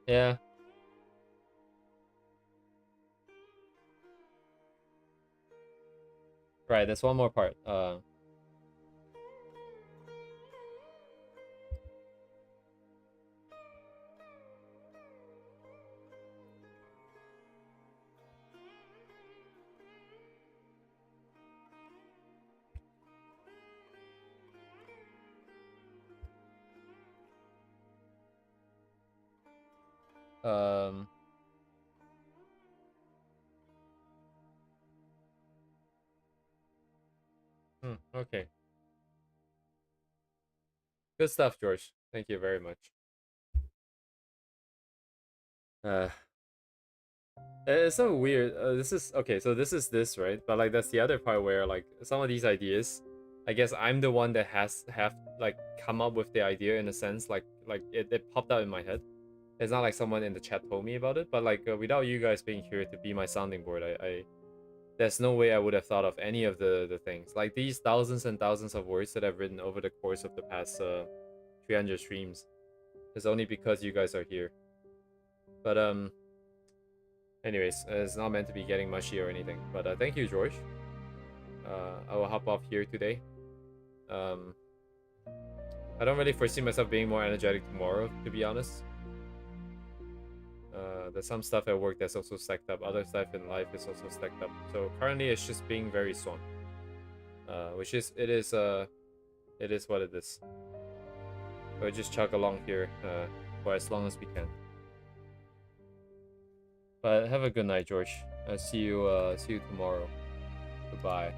Yeah. Right, there's one more part. Okay. Good stuff, George. Thank you very much. It's so weird. This is okay. So this is this, right? But like that's the other part where like some of these ideas, I guess I'm the one that have like come up with the idea in a sense. Like it popped out in my head. It's not like someone in the chat told me about it, but like without you guys being here to be my sounding board, I there's no way I would have thought of any of the things. Like these thousands and thousands of words that I've written over the course of the past 300 streams is only because you guys are here. But anyways, it's not meant to be getting mushy or anything. But thank you, George. I will hop off here today. I don't really foresee myself being more energetic tomorrow, to be honest. There's some stuff at work that's also stacked up. Other stuff in life is also stacked up. So currently, it's just being very swamped. Which is it is what it is. We'll just chug along here for as long as we can. But have a good night, George. See you tomorrow. Goodbye.